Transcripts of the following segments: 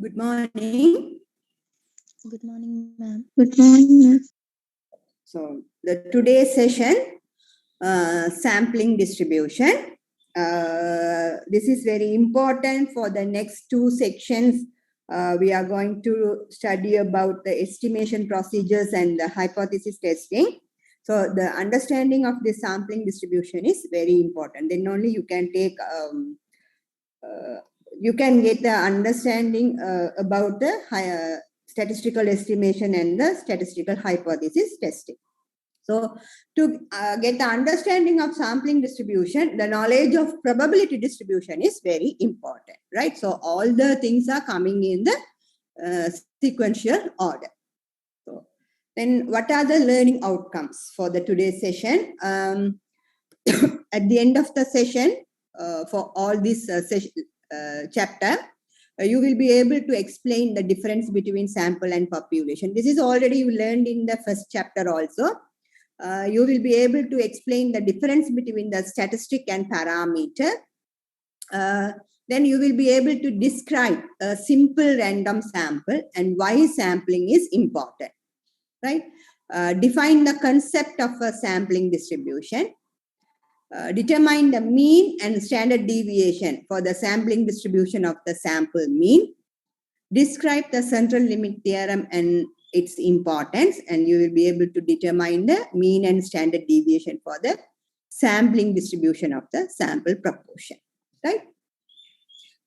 Good morning. Good morning, ma'am. Good morning, ma'am. So the today's session, sampling distribution. This is very important for the next two sections. We are going to study about the estimation procedures and the hypothesis testing. So the understanding of the sampling distribution is very important. Then only you can take you can get the understanding about the statistical estimation and the statistical hypothesis testing. So to get the understanding of sampling distribution, the knowledge of probability distribution is very important, right? So all the things are coming in the sequential order. So then what are the learning outcomes for the today's session? At the end of the session, for all this chapter, you will be able to explain the difference between sample and population. This is already you learned in the first chapter also. You will be able to explain the difference between the statistic and parameter. Then you will be able to describe a simple random sample and why sampling is important, right? Define the concept of a sampling distribution. Determine the mean and standard deviation for the sampling distribution of the sample mean. Describe the central limit theorem and its importance, and you will be able to determine the mean and standard deviation for the sampling distribution of the sample proportion, right?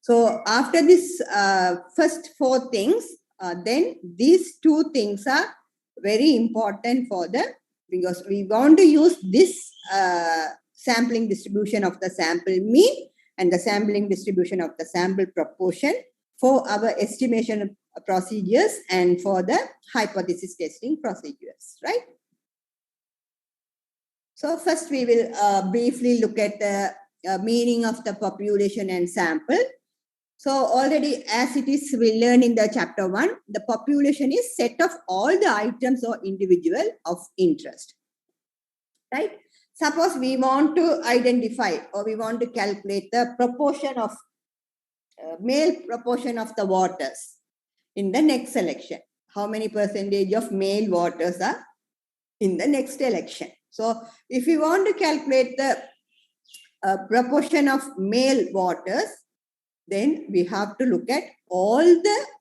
So after this first four things, then these two things are very important for because we want to use this sampling distribution of the sample mean and the sampling distribution of the sample proportion for our estimation procedures and for the hypothesis testing procedures, right? So first we will briefly look at the meaning of the population and sample. So already as it is we learn in the chapter 1, the population is set of all the items or individual of interest, right? Suppose we want to identify or we want to calculate the proportion of male proportion of the voters in the next election. How many percentage of male voters are in the next election? So if we want to calculate the proportion of male voters, then we have to look at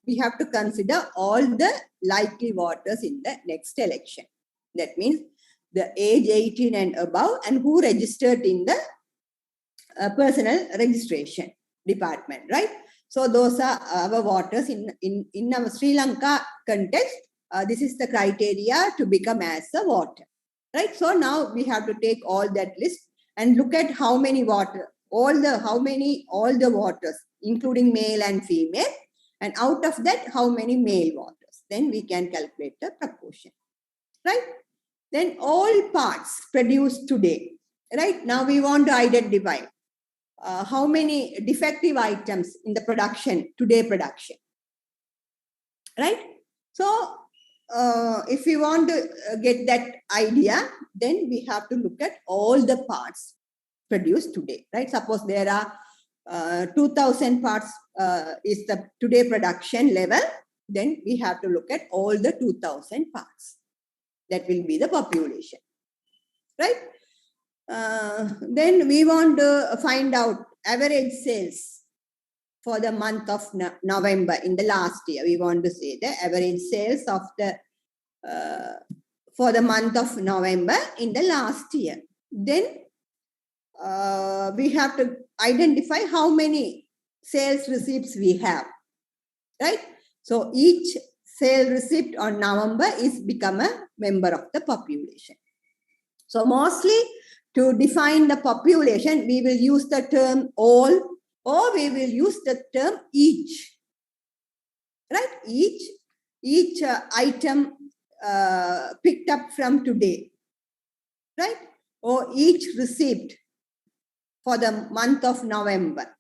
we have to consider all the likely voters in the next election. That means the age 18 and above and who registered in the personal registration department, right? So those are our voters in our Sri Lanka context. This is the criteria to become as a voter, right? So now we have to take all that list and look at how many voters, all the voters, including male and female, and out of that, how many male voters. Then we can calculate the proportion, right? Then all parts produced today, right? Now we want to identify how many defective items in the today production, right? So if we want to get that idea, then we have to look at all the parts produced today, right? Suppose there are 2000 parts is the today production level, then we have to look at all the 2000 parts. That will be the population, right? Then we want to find out average sales for the month of November in the last year. We want to say the average sales of the for the month of November in the last year. Then we have to identify how many sales receipts we have, right? So each sale receipt on November is become a member of the population. So mostly to define the population, we will use the term all or we will use the term each, right? Each item picked up from today, right? Or each receipt for the month of November.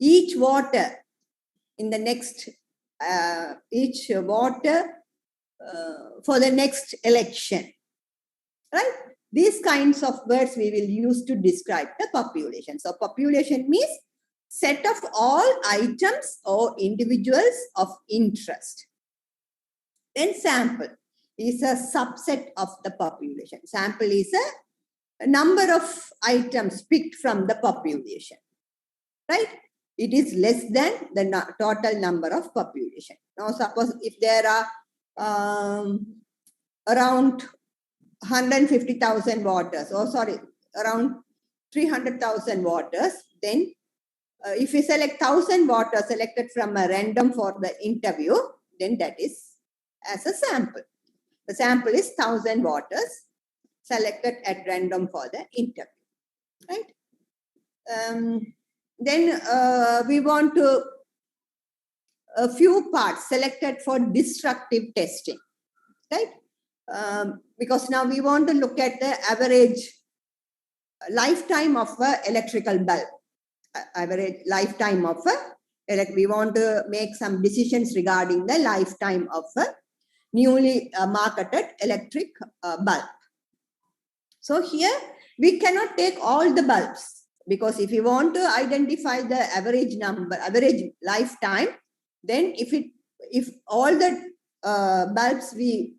Each voter in the next, each voter for the next election, right? These kinds of words we will use to describe the population. So population means set of all items or individuals of interest. Then sample is a subset of the population. Sample is a number of items picked from the population, right? It is less than the total number of population. Now, suppose if there are around 150,000 voters, around 300,000 voters, then if we select 1,000 voters selected from a random for the interview, then that is as a sample. The sample is 1,000 voters selected at random for the interview, right? Then we want to a few parts selected for destructive testing, right? Because now we want to look at the average lifetime of an electrical bulb. Average lifetime of we want to make some decisions regarding the lifetime of a newly marketed electric bulb. So here we cannot take all the bulbs, because if you want to identify the average lifetime, then if all the bulbs we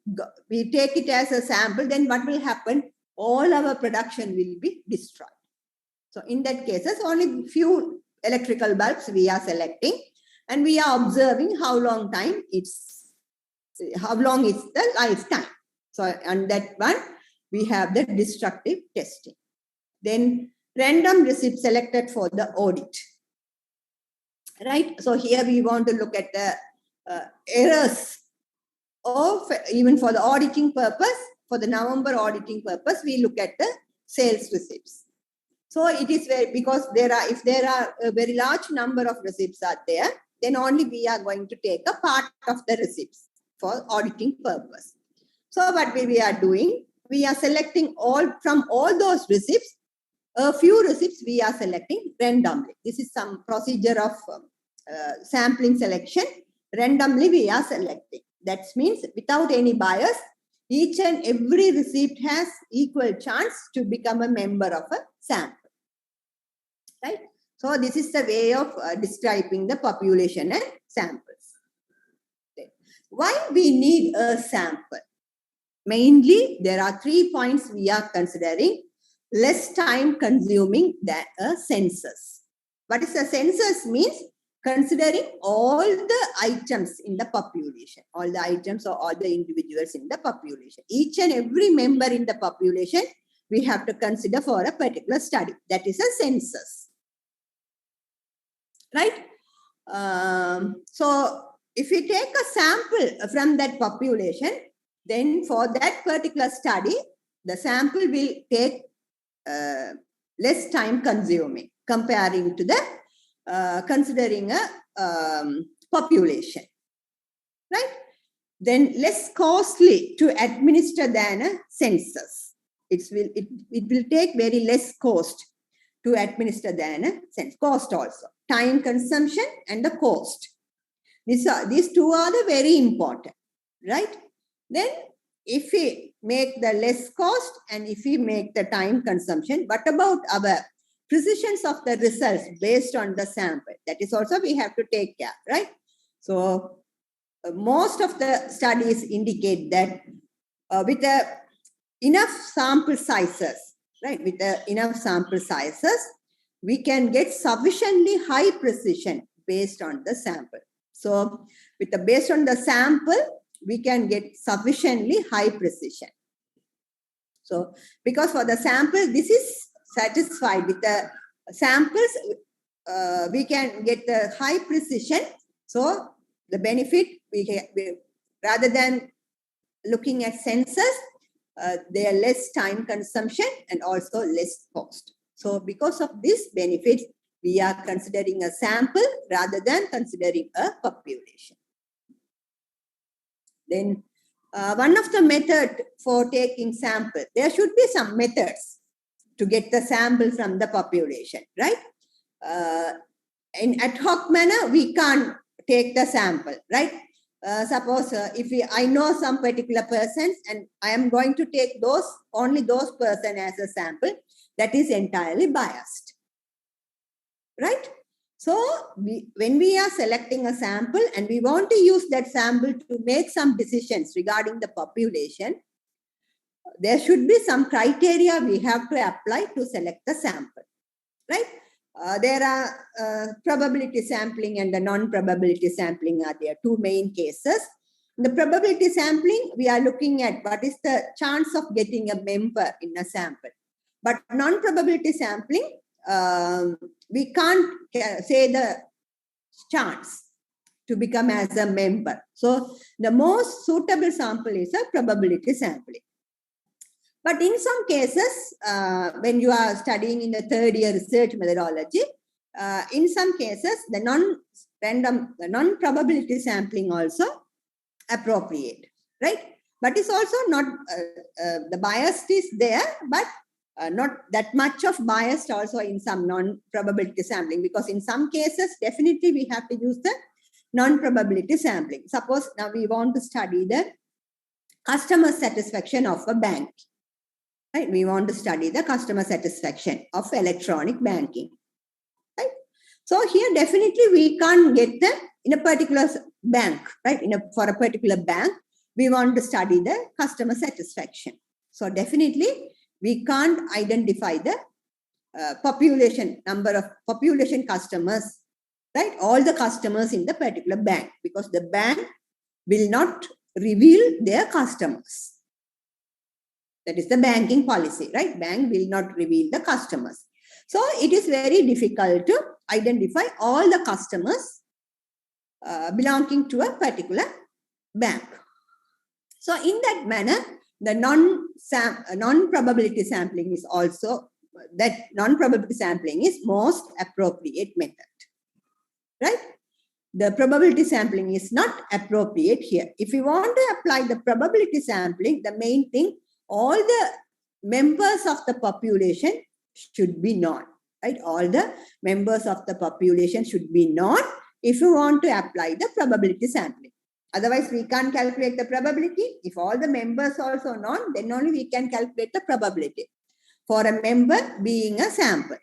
take it as a sample, then what will happen? All our production will be destroyed. So in that cases, only few electrical bulbs we are selecting, and we are observing how long is the lifetime. So on that one, we have the destructive testing. Then random receipt selected for the audit, right? So here we want to look at the errors of, even for the auditing purpose, for the November auditing purpose, we look at the sales receipts. So it is because if there are a very large number of receipts are there, then only we are going to take a part of the receipts for auditing purpose. So what we are doing, we are selecting from all those receipts, a few receipts we are selecting randomly. This is some procedure of sampling selection. Randomly we are selecting. That means without any bias, each and every receipt has equal chance to become a member of a sample, right? So this is the way of describing the population and samples. Okay. Why we need a sample? Mainly, there are 3 points we are considering. Less time consuming than a census. What is a census means? Considering all the items in the population, all the items or all the individuals in the population. Each and every member in the population, we have to consider for a particular study. That is a census, right? So if we take a sample from that population, then for that particular study, the sample will take less time consuming comparing to the considering a population, right? Then less costly to administer than a census. It will take very less cost to administer than a census. Cost also, time consumption and the cost. These two are the very important, right? Then if we make the less cost and if we make the time consumption, what about our precisions of the results based on the sample? That is also we have to take care, right? So most of the studies indicate that with enough sample sizes, right? With enough sample sizes, we can get sufficiently high precision based on the sample. So based on the sample, we can get sufficiently high precision. So because for the sample, this is satisfied with the samples, we can get the high precision. So the benefit, rather than looking at census, there are less time consumption and also less cost. So because of this benefit, we are considering a sample rather than considering a population. Then one of the methods for taking sample, there should be some methods to get the sample from the population, right? In ad hoc manner, we can't take the sample, right? Suppose I know some particular persons and I am going to take only those persons as a sample, that is entirely biased, right? So when we are selecting a sample and we want to use that sample to make some decisions regarding the population, there should be some criteria we have to apply to select the sample, right? There are probability sampling and the non-probability sampling are there, two main cases. In the probability sampling, we are looking at what is the chance of getting a member in a sample. But non-probability sampling, we can't say the chance to become as a member. So the most suitable sample is a probability sampling. But in some cases, when you are studying in the third year research methodology, in some cases, the non-probability sampling also appropriate, right? But it's also not, the bias is there, but not that much of bias also in some non-probability sampling, because in some cases, definitely we have to use the non-probability sampling. Suppose now we want to study the customer satisfaction of a bank. Right? We want to study the customer satisfaction of electronic banking. Right? So here definitely we can't get the, in a particular bank, right? For a particular bank, we want to study the customer satisfaction. So definitely we can't identify the population, number of population customers, right? All the customers in the particular bank, because the bank will not reveal their customers. That is the banking policy, right? Bank will not reveal the customers. So it is very difficult to identify all the customers belonging to a particular bank. So in that manner, the non-probability sampling is also, that non-probability sampling is most appropriate method, right? The probability sampling is not appropriate here. If you want to apply the probability sampling, the main thing, all the members of the population should be known, right? All the members of the population should be known if you want to apply the probability sampling. Otherwise, we can't calculate the probability. If all the members also known, then only we can calculate the probability for a member being a sample.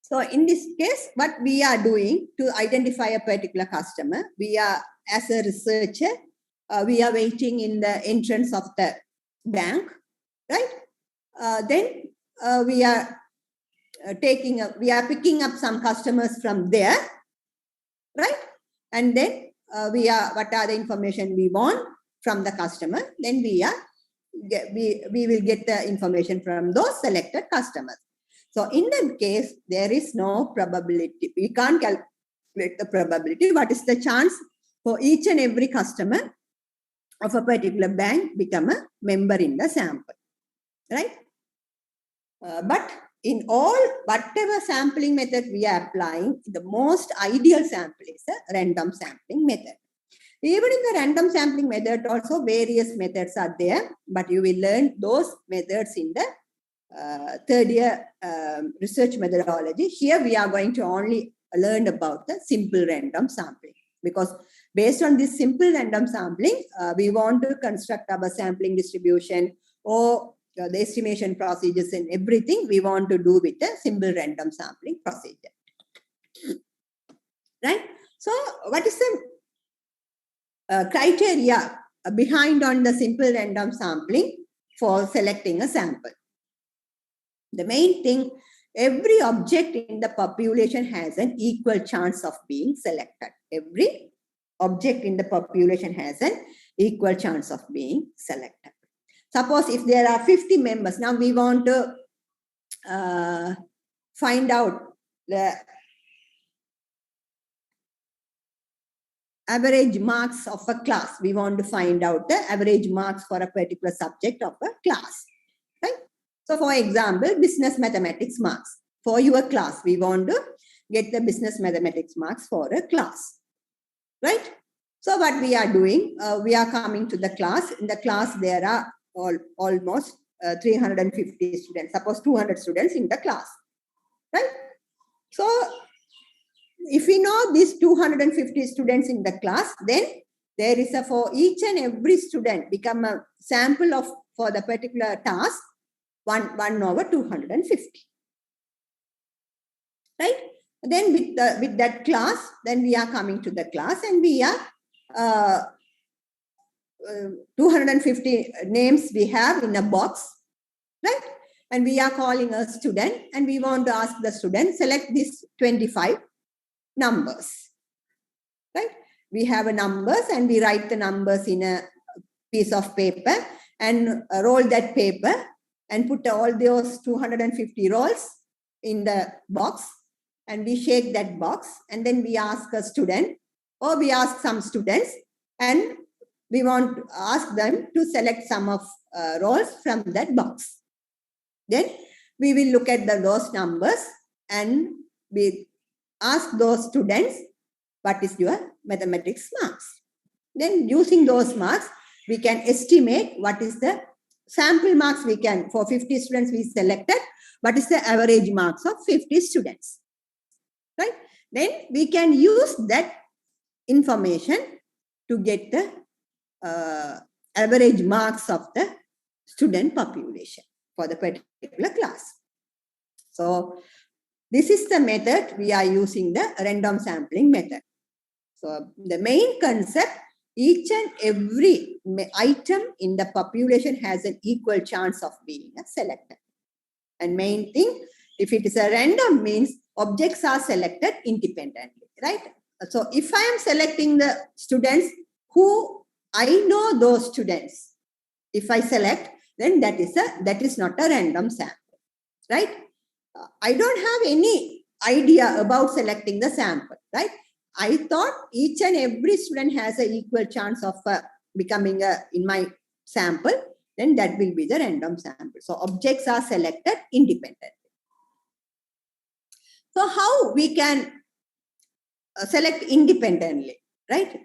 So in this case, what we are doing to identify a particular customer, we are, as a researcher, we are waiting in the entrance of the bank, right? Then we are picking up some customers from there, right? And then what are the information we want from the customer? Then we will get the information from those selected customers. So in that case, there is no probability. We can't calculate the probability. What is the chance for each and every customer of a particular bank become a member in the sample, right? But in all, whatever sampling method we are applying, the most ideal sample is a random sampling method. Even in the random sampling method, also various methods are there, but you will learn those methods in the third year research methodology. Here we are going to only learn about the simple random sampling, because based on this simple random sampling, we want to construct our sampling distribution or the estimation procedures and everything we want to do with a simple random sampling procedure. Right? So what is the criteria behind on the simple random sampling for selecting a sample? The main thing, every object in the population has an equal chance of being selected. Every object in the population has an equal chance of being selected. Suppose if there are 50 members, now we want to find out the average marks of a class. We want to find out the average marks for a particular subject of a class, right? So for example, business mathematics marks. For your class, we want to get the business mathematics marks for a class, right? So what we are doing, we are coming to the class. In the class, there are almost 350 students, suppose 200 students in the class, right? So if we know these 250 students in the class, then there is for each and every student become a sample of, for the particular task, 1 over 250, right? Then with that class, then we are coming to the class, and we are 250 names we have in a box, right? And we are calling a student, and we want to ask the student, select these 25 numbers, right? We have a numbers, and we write the numbers in a piece of paper and roll that paper and put all those 250 rolls in the box, and we shake that box, and then we ask a student, or we ask some students, and we want to ask them to select some of rolls from that box. Then we will look at those numbers, and we ask those students, what is your mathematics marks? Then using those marks, we can estimate what is the sample marks we can, for 50 students we selected, what is the average marks of 50 students, right? Then we can use that information to get the average marks of the student population for the particular class. So this is the method we are using, the random sampling method. So the main concept, each and every item in the population has an equal chance of being selected. And main thing, if it is a random, means objects are selected independently, right? So if I am selecting the students who I know those students, if I select, then that is not a random sample, right? I don't have any idea about selecting the sample, right? I thought each and every student has an equal chance of becoming in my sample, then that will be the random sample. So objects are selected independently. So how we can select independently, right?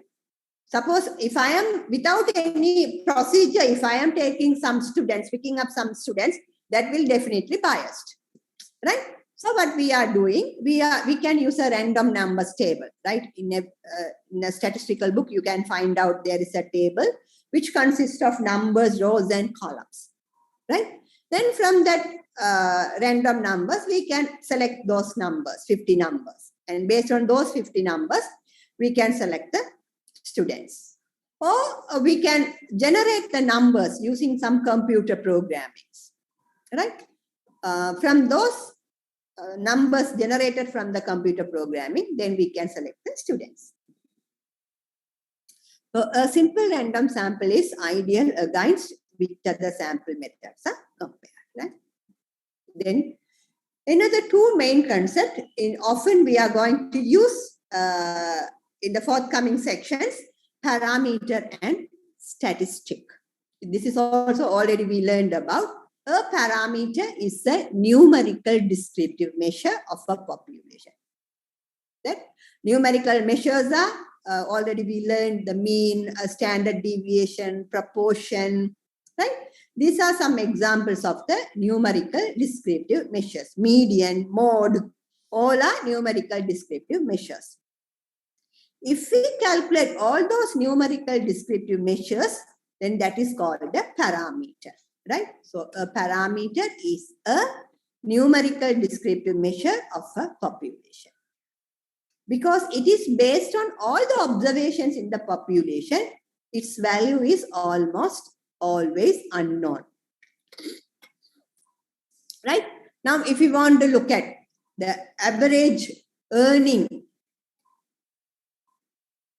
Suppose if I am without any procedure, if I am taking some students, picking up some students, that will definitely biased, right? So what we are doing, we can use a random numbers table, right? In a statistical book, you can find out there is a table which consists of numbers, rows, and columns, right? Then from that random numbers, we can select those numbers, 50 numbers. And based on those 50 numbers, we can select the students. Or we can generate the numbers using some computer programming, right? From those numbers generated from the computer programming, then we can select the students. So a simple random sample is ideal against which other sample methods are compared, right? Then another two main concepts, often we are going to use in the forthcoming sections, parameter and statistic. This is also already we learned about. A parameter is a numerical descriptive measure of a population. That numerical measures are already we learned the mean, standard deviation, proportion, right? These are some examples of the numerical descriptive measures. Median, mode, all are numerical descriptive measures. If we calculate all those numerical descriptive measures, then that is called a parameter, right? So a parameter is a numerical descriptive measure of a population. Because it is based on all the observations in the population, its value is almost always unknown, right? Now, if we want to look at the average earning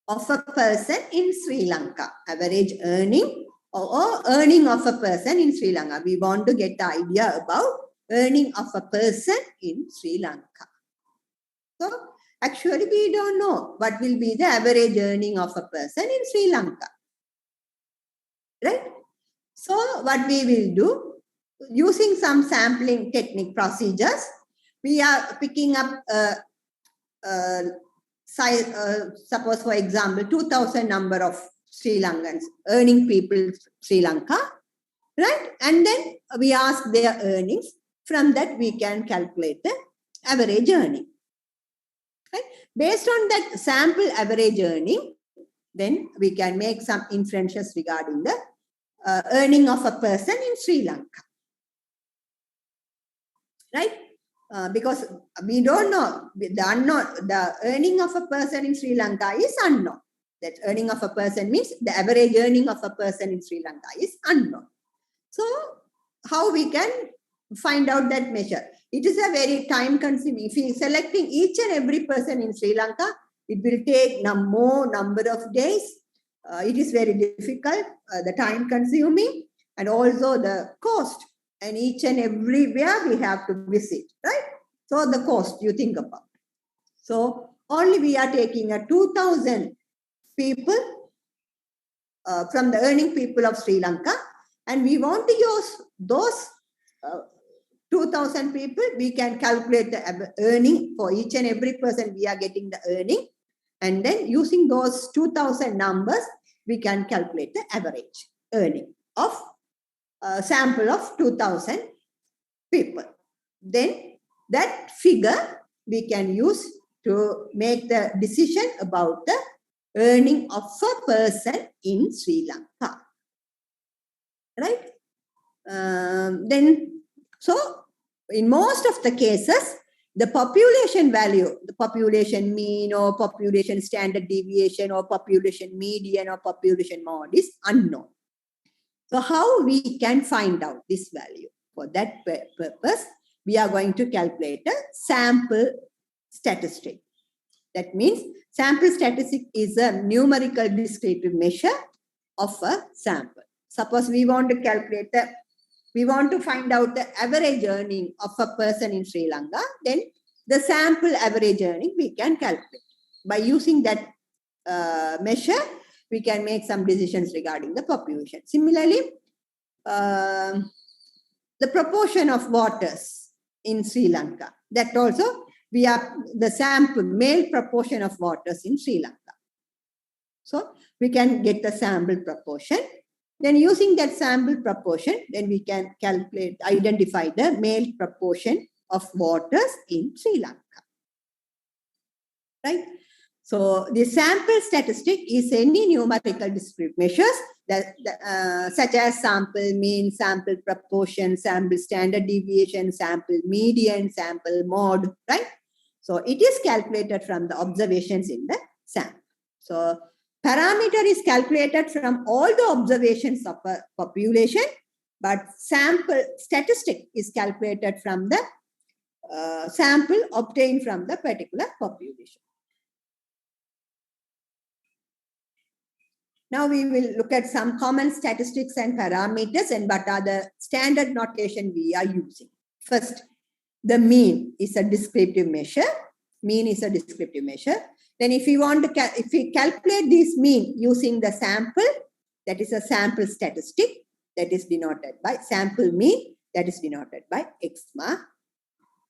of a person in Sri Lanka, average earning or earning of a person in Sri Lanka, we want to get the idea about earning of a person in Sri Lanka. So, actually, we don't know what will be the average earning of a person in Sri Lanka, right? So, what we will do, using some sampling technique procedures, we are picking up suppose for example 2,000 number of Sri Lankans, earning people Sri Lanka, right? And then we ask their earnings. From that we can calculate the average earning, right? Based on that sample average earning, then we can make some inferences regarding the earning of a person in Sri Lanka, right? because we don't know, the earning of a person in Sri Lanka is unknown. That earning of a person means the average earning of a person in Sri Lanka is unknown. So how we can find out that measure? It is a very time consuming. If we are selecting each and every person in Sri Lanka, it will take more number of days. It is very difficult, the time consuming, and also the cost. And each and everywhere we have to visit, right? So the cost you think about. So only we are taking a 2,000 people from the earning people of Sri Lanka, and we want to use those 2,000 people. We can calculate the earning for each and every person. We are getting the earning, and then using those 2,000 numbers, we can calculate the average earning of a sample of 2,000 people. Then that figure we can use to make the decision about the earning of a person in Sri Lanka. Right? Then, so in most of the cases, the population value, the population mean or population standard deviation or population median or population mode is unknown. So how we can find out this value? For that purpose, we are going to calculate a sample statistic. That means sample statistic is a numerical descriptive measure of a sample. Suppose we want to calculate we want to find out the average earning of a person in Sri Lanka, then the sample average earning we can calculate. By using that measure, we can make some decisions regarding the population. Similarly, the proportion of voters in Sri Lanka, that also we are the sample male proportion of voters in Sri Lanka. So we can get the sample proportion. Then using that sample proportion, then we can identify the male proportion of voters in Sri Lanka. Right? So the sample statistic is any numerical descriptive measures that such as sample mean, sample proportion, sample standard deviation, sample median, sample mode, right? So it is calculated from the observations in the sample. So parameter is calculated from all the observations of a population, but sample statistic is calculated from the sample obtained from the particular population. Now we will look at some common statistics and parameters and what are the standard notation we are using. First, the mean is a descriptive measure. Mean is a descriptive measure. Then if we want to, if we calculate this mean using the sample, that is a sample statistic that is denoted by sample mean, that is denoted by xma.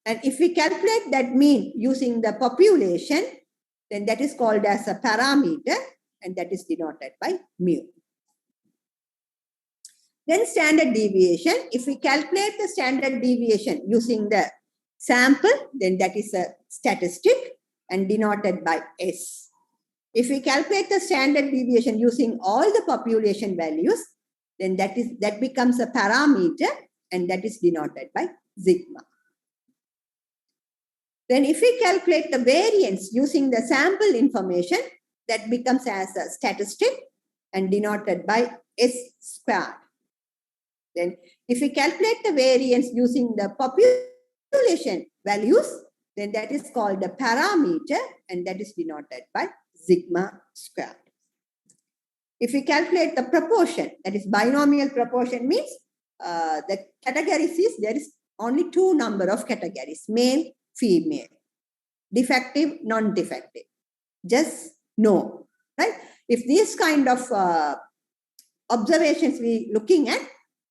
And if we calculate that mean using the population, then that is called as a parameter, and that is denoted by mu. Then standard deviation. If we calculate the standard deviation using the sample, then that is a statistic and denoted by S. If we calculate the standard deviation using all the population values, then that becomes a parameter and that is denoted by sigma. Then if we calculate the variance using the sample information, that becomes as a statistic and denoted by S squared. Then if we calculate the variance using the population values, then that is called the parameter and that is denoted by sigma squared. If we calculate the proportion, that is binomial proportion means the categories is there is only two number of categories, male, female, defective, non-defective. Just no, right? If these kind of observations we looking at,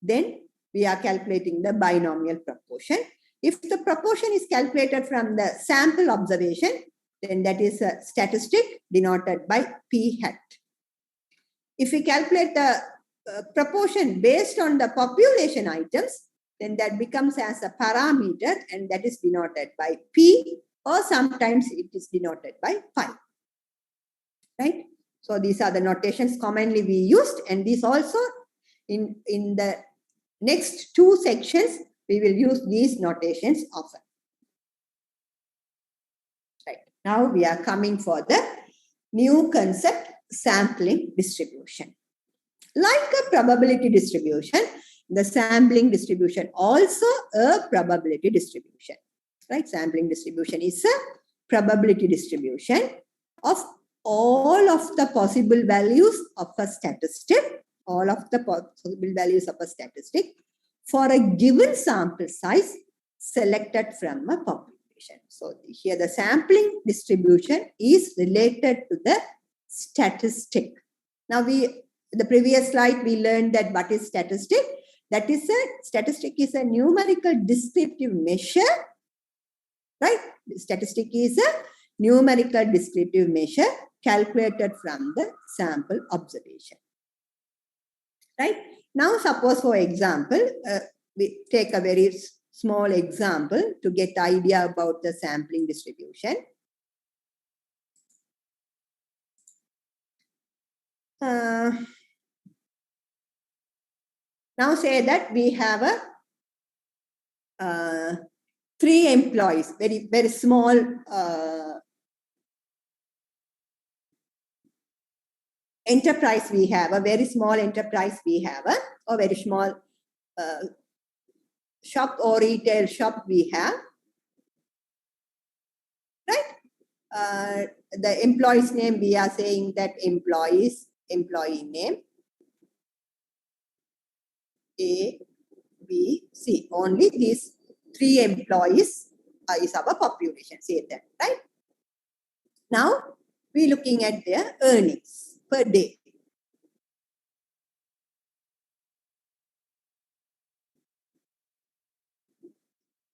then we are calculating the binomial proportion. If the proportion is calculated from the sample observation, then that is a statistic denoted by p hat. If we calculate the proportion based on the population items, then that becomes as a parameter and that is denoted by p, or sometimes it is denoted by pi. Right? So these are the notations commonly we used, and these also in the next two sections we will use these notations often. Right. Now we are coming for the new concept, sampling distribution. Like a probability distribution, the sampling distribution also a probability distribution. Right? Sampling distribution is a probability distribution of all of the possible values of a statistic, all of the possible values of a statistic for a given sample size selected from a population. So here the sampling distribution is related to the statistic. Now the previous slide we learned that what is statistic? That is a statistic is a numerical descriptive measure, right? Statistic is a numerical descriptive measure calculated from the sample observation. Right? Now, suppose for example, we take a very small example to get idea about the sampling distribution. Now say that we have a 3 employees, very small enterprise we have, a very small enterprise we have, or very small shop or retail shop we have, right? The employee's name, we are saying that employee name A, B, C. Only these 3 employees is our population, say that, right? Now, we're looking at their earnings per day.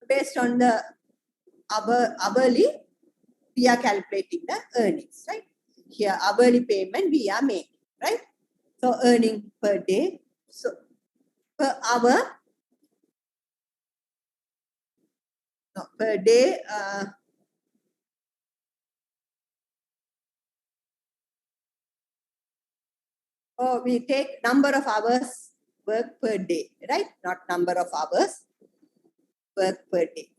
Based on the hourly, we are calculating the earnings, right? Here, hourly payment we are making, right? So, earning per day. So, per hour, no, per day, oh, we take number of hours work per day, right? Not number of hours work per day.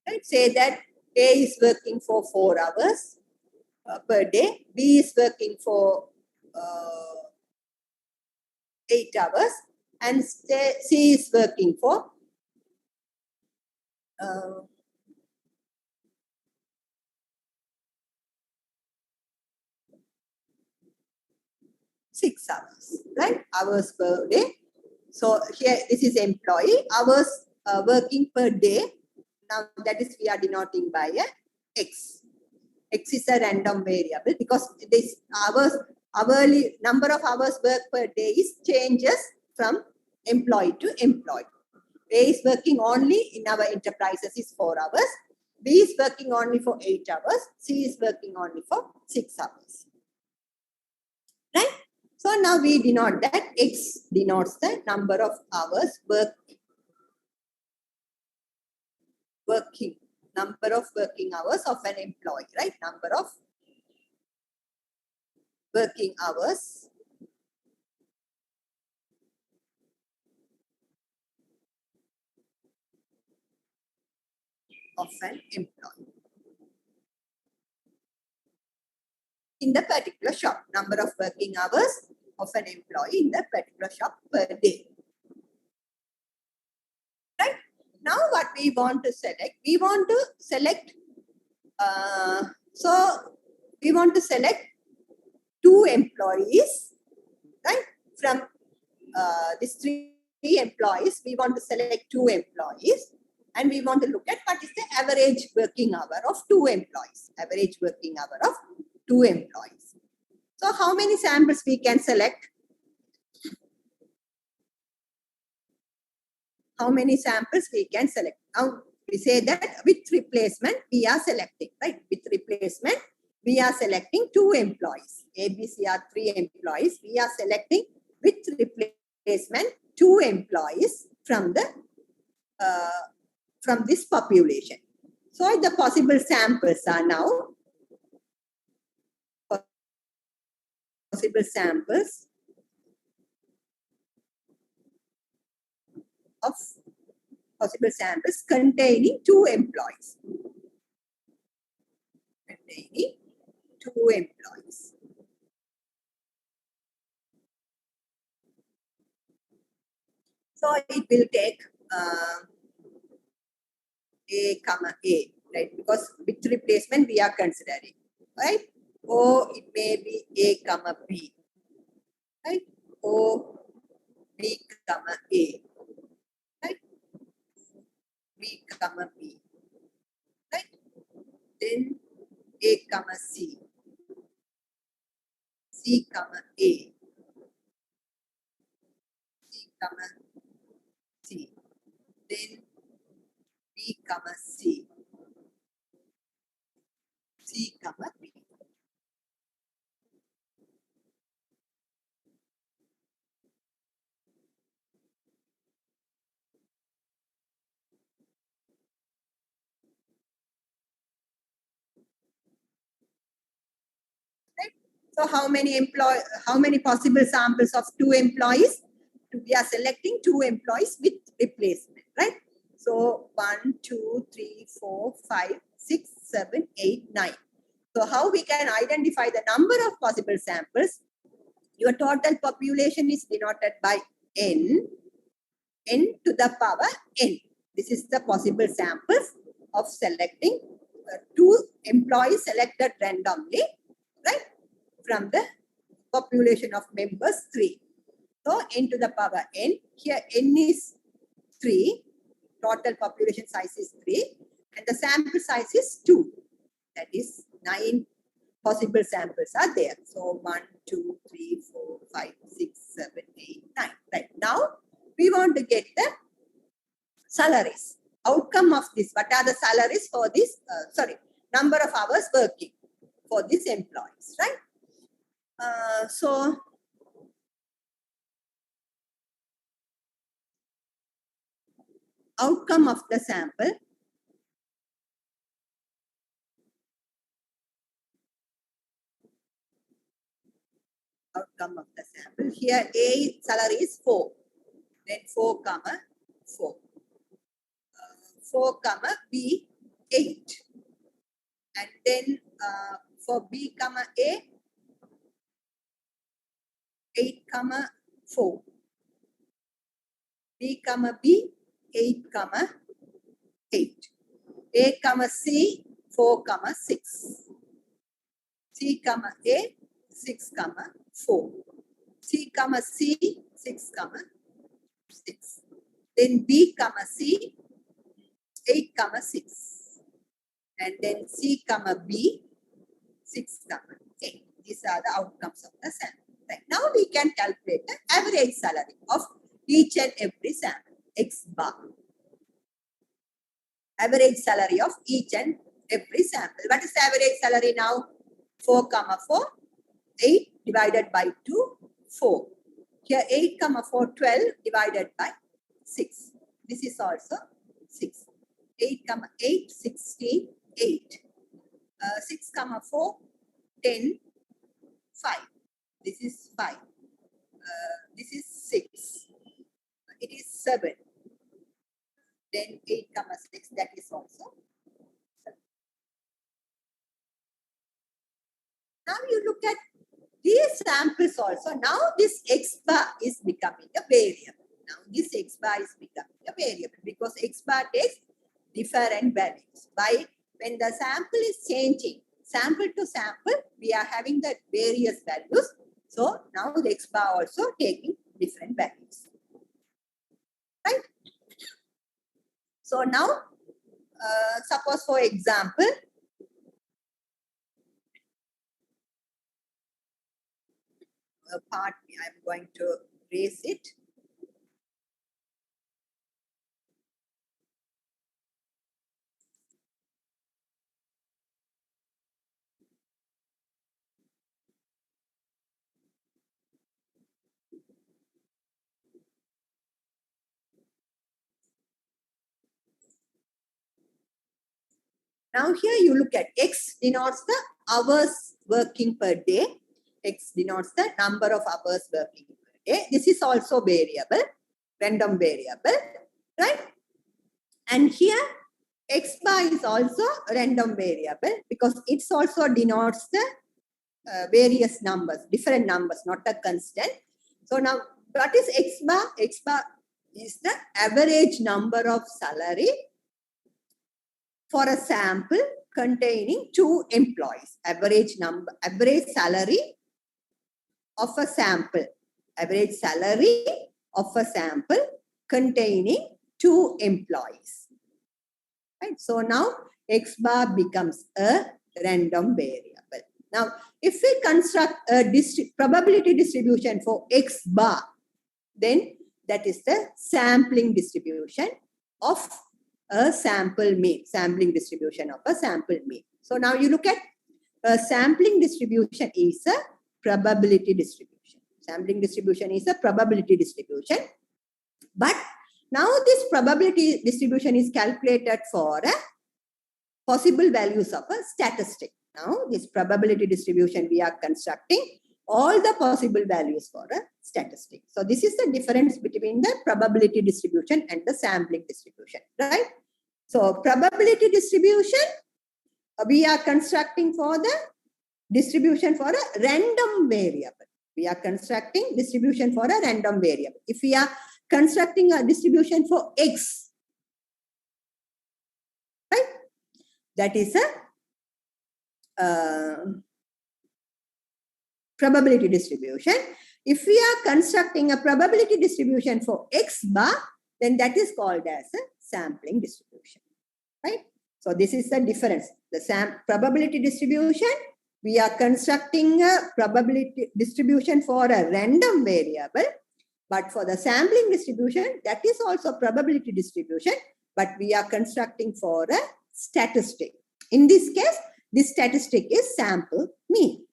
Right? Say that A is working for 4 hours per day, B is working for 8 hours, and C is working for 6 hours, right? Hours per day. So here, this is employee, hours working per day. Now that is we are denoting by a X. X is a random variable because this hourly number of hours worked per day is changes from employee to employee. A is working only in our enterprises is 4 hours. B is working only for 8 hours. C is working only for 6 hours. Right? So now we denote that X denotes the number of hours number of working hours of an employee, right? Number of working hours of an employee in the particular shop. Number of working hours of an employee in the particular shop per day. Right? Now what we want to select? We want to select, we want to select 2 employees, right? From these 3 employees, we want to select 2 employees, and we want to look at what is the average working hour of 2 employees. Average working hour of 2 employees. So how many samples we can select? How many samples we can select? Now we say that with replacement we are selecting, right? With replacement we are selecting 2 employees. A, B, C are 3 employees. We are selecting with replacement 2 employees from the from this population. So the possible samples are now possible samples of possible samples containing 2 employees. Containing 2 employees. So it will take A comma A, right? Because with replacement we are considering, right? Or it may be A comma B, right? Or B comma A, right? B comma B, right? Then A comma C, C comma A, C comma C, then B comma C, C comma B. Right? So how many possible samples of 2 employees? We are selecting 2 employees with replacement, right? So 1, 2, 3, 4, 5, 6, 7, 8, 9. So how we can identify the number of possible samples? Your total population is denoted by n to the power n. This is the possible samples of selecting 2 employees selected randomly, right, from the population of members 3. So n to the power n, here n is 3, total population size is 3, and the sample size is 2. That is 9 possible samples are there. So 1, 2, 3, 4, 5, 6, 7, 8, 9. Right. Now we want to get the salaries. Outcome of this. What are the salaries for this? Number of hours working for these employees, right? So outcome of the sample. Outcome of the sample. Here A salary is 4. Then 4 comma 4. 4 comma B 8. And then for B comma A 8 comma 4. B comma B 8 comma 8. A comma C 4 comma 6. C comma A 6 comma 4. C comma C 6 comma 6. Then B comma C 8 comma 6. And then C comma B 6 comma 8. These are the outcomes of the sample. Right. Now we can calculate the average salary of each and every sample, X bar. Average salary of each and every sample. What is the average salary now? 4 comma 4, 8 divided by 2, 4. Here 8 comma 4, 12 divided by 6. This is also 6. 8 comma 8, 16, 8. 6 comma 4, 10, 5. This is 5. This is 6. It is 7. Then 8 comma 6, that is also 7. Now you look at these samples also. Now this X bar is becoming a variable. Now this X bar is becoming a variable because X bar takes different values. When the sample is changing, sample to sample, we are having the various values. So now the X bar also taking different values. Right? So now, suppose for example, a part I'm going to erase it. Now here you look at X denotes the hours working per day. X denotes the number of hours working per day. This is also variable, random variable. right? And here, X bar is also a random variable because it's also denotes the various numbers, different numbers, not a constant. So now, what is X bar? X bar is the average number of salary for a sample containing 2 employees. Average salary of a sample. Average salary of a sample containing 2 employees. Right? So now X bar becomes a random variable. Now, if we construct a probability distribution for X bar, then that is the sampling distribution of a sample mean, sampling distribution of a sample mean. So now you look at a sampling distribution is a probability distribution. Sampling distribution is a probability distribution. But now this probability distribution is calculated for a possible values of a statistic. Now this probability distribution we are constructing all the possible values for a statistic. So this is the difference between the probability distribution and the sampling distribution, right? So probability distribution, we are constructing for the distribution for a random variable. We are constructing distribution for a random variable. If we are constructing a distribution for X, right? That is a probability distribution. If we are constructing a probability distribution for X bar, then that is called as a sampling distribution, right? So this is the difference. The probability distribution, we are constructing a probability distribution for a random variable, but for the sampling distribution, that is also probability distribution, but we are constructing for a statistic. In this case, this statistic is sample mean.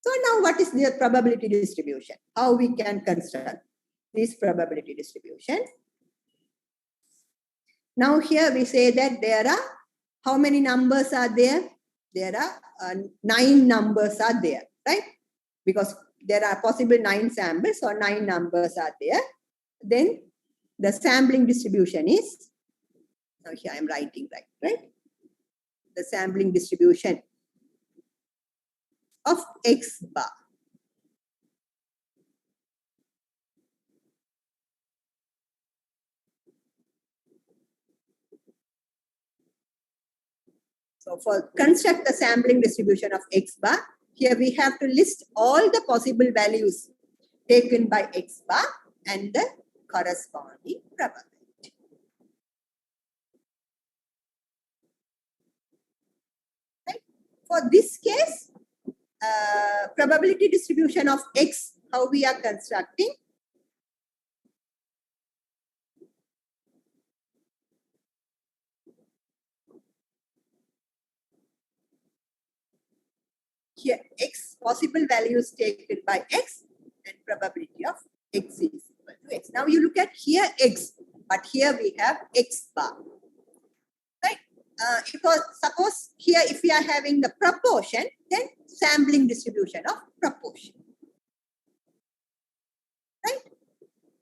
So now what is the probability distribution? How we can construct this probability distribution? Now here we say that there are, how many numbers are there? There are 9 numbers are there, right? Because there are possible 9 samples, or 9 numbers are there. Then the sampling distribution is, now here I am writing right? The sampling distribution of X bar. So for construct the sampling distribution of X bar, here we have to list all the possible values taken by X bar and the corresponding probability. Right? For this case, probability distribution of X, how we are constructing? Here, X possible values taken by X and probability of X is equal to X. Now you look at here X, but here we have X bar. Right? Suppose here if we are having the proportion, then sampling distribution of proportion. Right?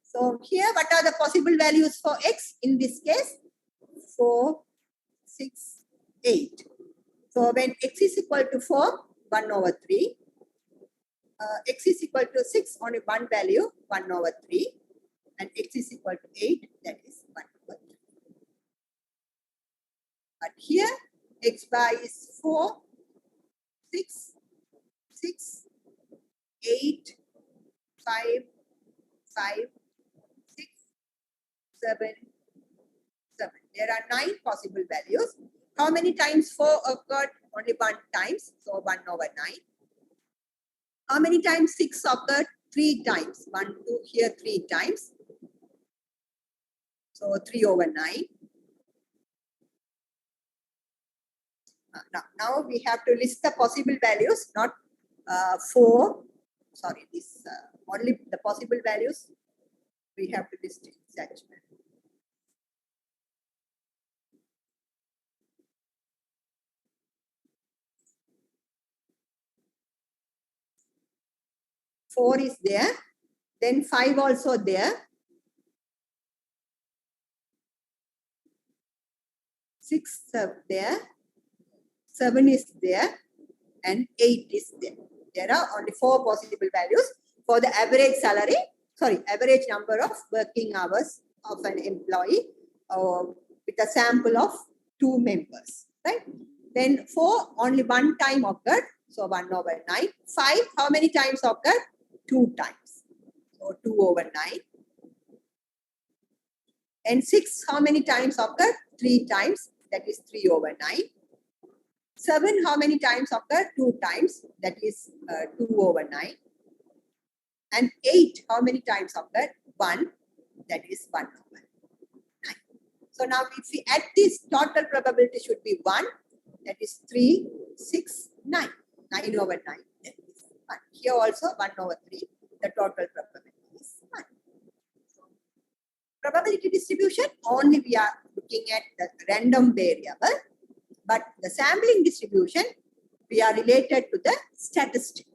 So here what are the possible values for X? In this case, 4, 6, 8. So when X is equal to 4, 1 over 3. X is equal to 6, only one value, 1 over 3. And X is equal to 8, that is 1 over 3. But here, X bar is 4, 6, 6, 8, 5, 5, 6, 7, 7. There are 9 possible values. How many times 4 occurred? Only 1 times, so 1 over 9. How many times 6 occurred? 3 times. 1, 2, here 3 times. So 3 over 9. Now we have to list the possible values, not 4. Sorry, this only the possible values. We have to list in such manner. Four is there, then 5 also there. 6 there, 7 is there, and 8 is there. There are only 4 possible values for the average salary, average number of working hours of an employee with a sample of 2 members, right? Then 4, only 1 time occurred, so 1 over 9. 5, how many times occurred? 2 times, so 2 over 9. And 6, how many times occurred? 3 times, that is 3 over 9. 7, how many times occurred? 2 times, that is 2 over 9. And 8, how many times occurred? 1, that is 1 over 9. So now if we add this, total probability should be 1, that is 3, 6, 9. 9 over 9, that is 1. Here also 1 over 3, the total probability is 1. Probability distribution, only we are looking at the random variable, but the sampling distribution, we are related to the statistic.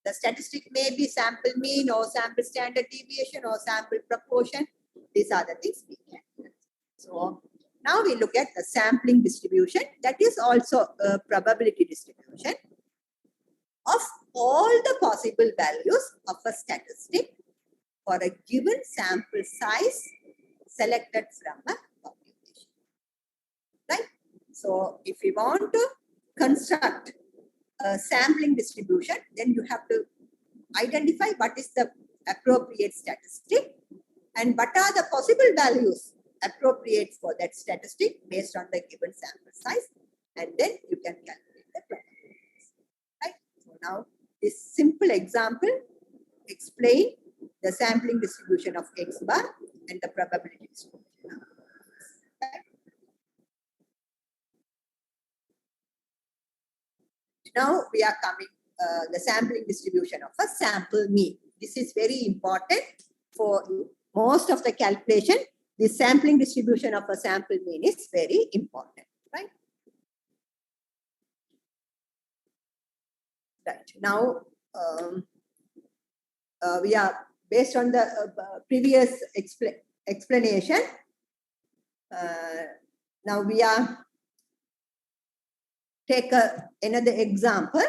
The statistic may be sample mean or sample standard deviation or sample proportion. These are the things we can do. So now we look at the sampling distribution. That is also a probability distribution of all the possible values of a statistic for a given sample size selected from a population. Right? So if we want to construct a sampling distribution, then you have to identify what is the appropriate statistic and what are the possible values appropriate for that statistic based on the given sample size, and then you can calculate the probabilities. Right? So now this simple example explain the sampling distribution of X bar and the probability distribution. Right? Now we are coming the sampling distribution of a sample mean. This is very important for most of the calculation. The sampling distribution of a sample mean is very important, right? Right. Now we are based on the previous explanation. Now we are take another example.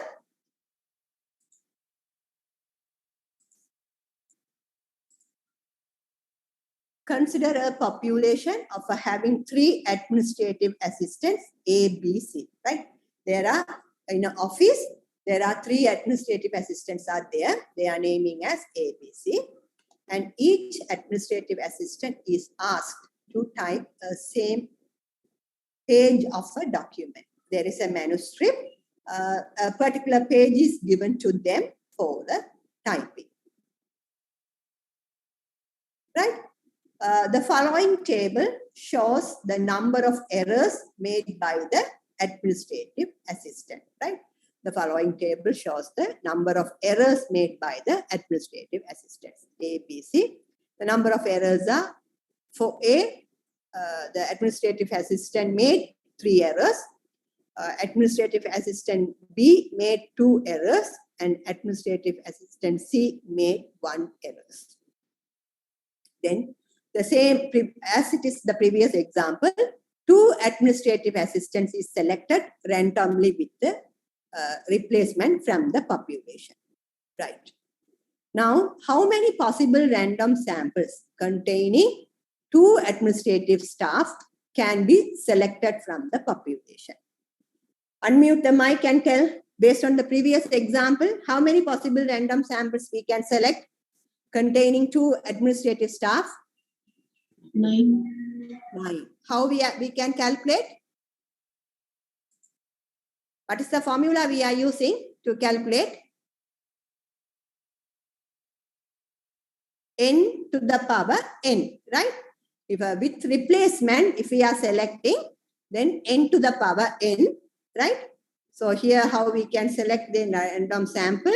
Consider a population of having 3 administrative assistants, A, B, C, right? There are, in an office, there are 3 administrative assistants are there. They are naming as A, B, C. And each administrative assistant is asked to type the same page of a document. There is a manuscript. A particular page is given to them for the typing. Right? The following table shows the number of errors made by the administrative assistant, right? The following table shows the number of errors made by the administrative assistants, A, B, C. The number of errors are, for A, the administrative assistant made 3 errors. Administrative assistant B made 2 errors, and administrative assistant C made 1 error. Then the same as it is the previous example, 2 administrative assistants is selected randomly with the replacement from the population. Right. Now, how many possible random samples containing 2 administrative staff can be selected from the population? Unmute the mic and tell, based on the previous example, how many possible random samples we can select containing 2 administrative staff? 9. 9. How we can calculate? What is the formula we are using to calculate? N to the power n, right? If with replacement, if we are selecting, then n to the power n, right? So here how we can select the random sample?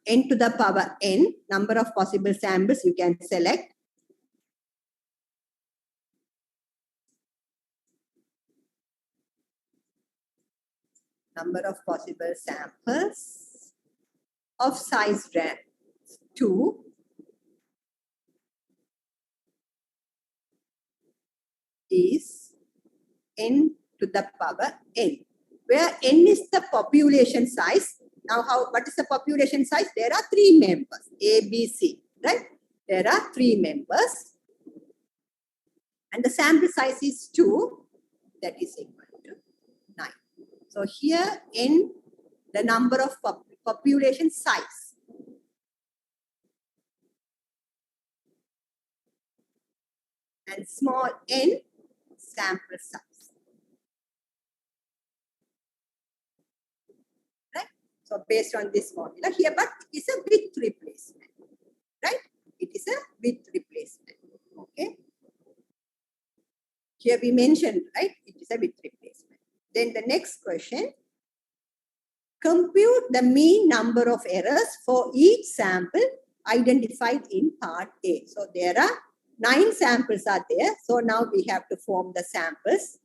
N to the power n, number of possible samples you can select. Number of possible samples of size 2 is n to the power n, where n is the population size. Now, what is the population size? There are 3 members, A, B, C, right? There are 3 members. And the sample size is 2, that is equal to 9. So here, n, the number of population size. And small n, sample size. Right? So based on this formula here, but it is a width replacement. Right? It is a width replacement. Okay? Here we mentioned, right? It is a width replacement. Then the next question. Compute the mean number of errors for each sample identified in part A. So there are 9 samples are there. So now we have to form the samples.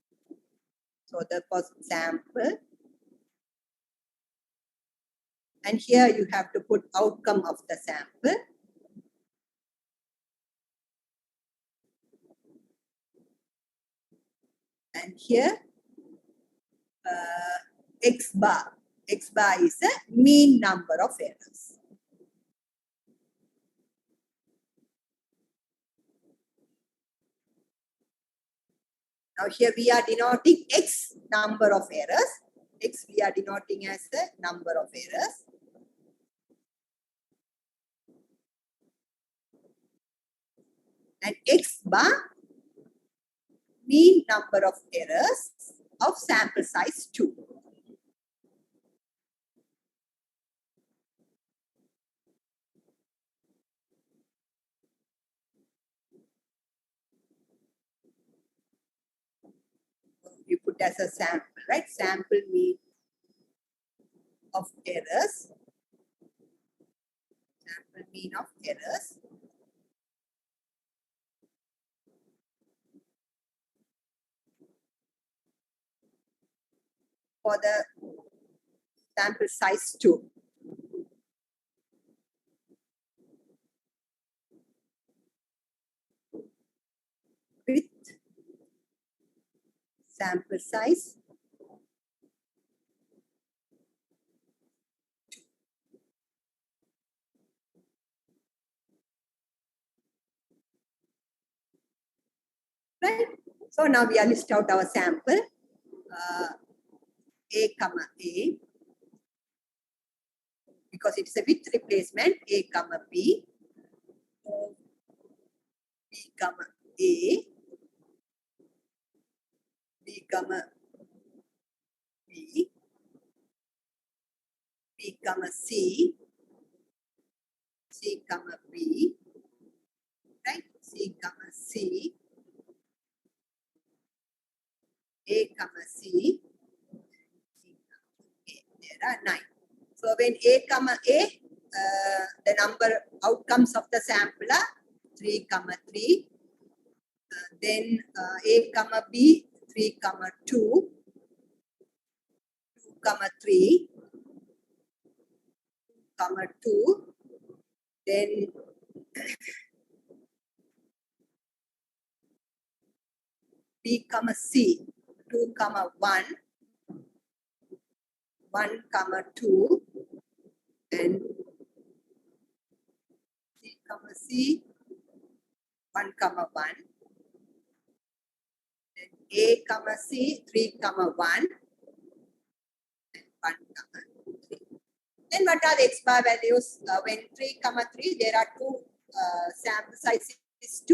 So the first sample. And here you have to put outcome of the sample. And here X bar. X bar is a mean number of errors. Now here we are denoting X number of errors. X we are denoting as the number of errors. And X bar, mean number of errors of sample size 2. You put as a sample, right? Sample mean of errors. Sample mean of errors. For the sample size 2. With sample size 2. Right? So now we are list out our sample. A comma A. Because it's a width replacement, A comma B. B comma A. B comma B. B comma C. C comma B. Right? C comma C. A comma C. C comma A. There are 9. So when A comma A, the number outcomes of the sample are 3 comma 3. Then A comma B, 3 comma 2. 2 comma 3. 2 comma 2. Then B comma C, 2 comma 1. 1 comma 2. And C comma C, 1 comma 1. Then A comma C, 3 comma 1. And 1 comma 3. Then what are the X bar values? When 3 comma 3, there are 2 sample size is 2.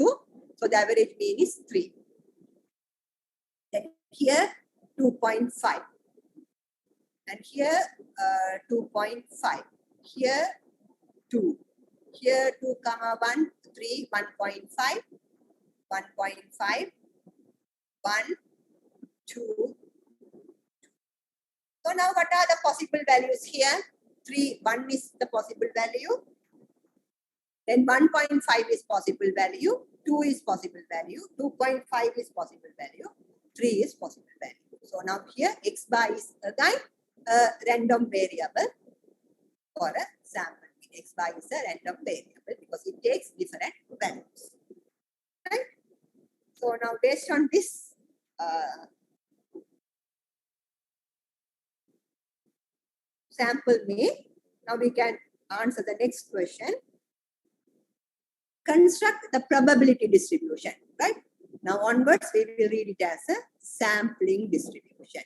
So the average mean is 3. Then here 2.5. And here 2.5. Here 2. Here 2 comma 1, 3, 1.5. 1.5. 1, 2. So now what are the possible values here? 3, 1 is the possible value. Then 1.5 is possible value. 2 is possible value. 2.5 is possible value. 3 is possible value. So now here X bar is again a random variable for a sample. X bar is a random variable because it takes different values. Right? So now based on this sample mean, now we can answer the next question. Construct the probability distribution, right? Now onwards, we will read it as a sampling distribution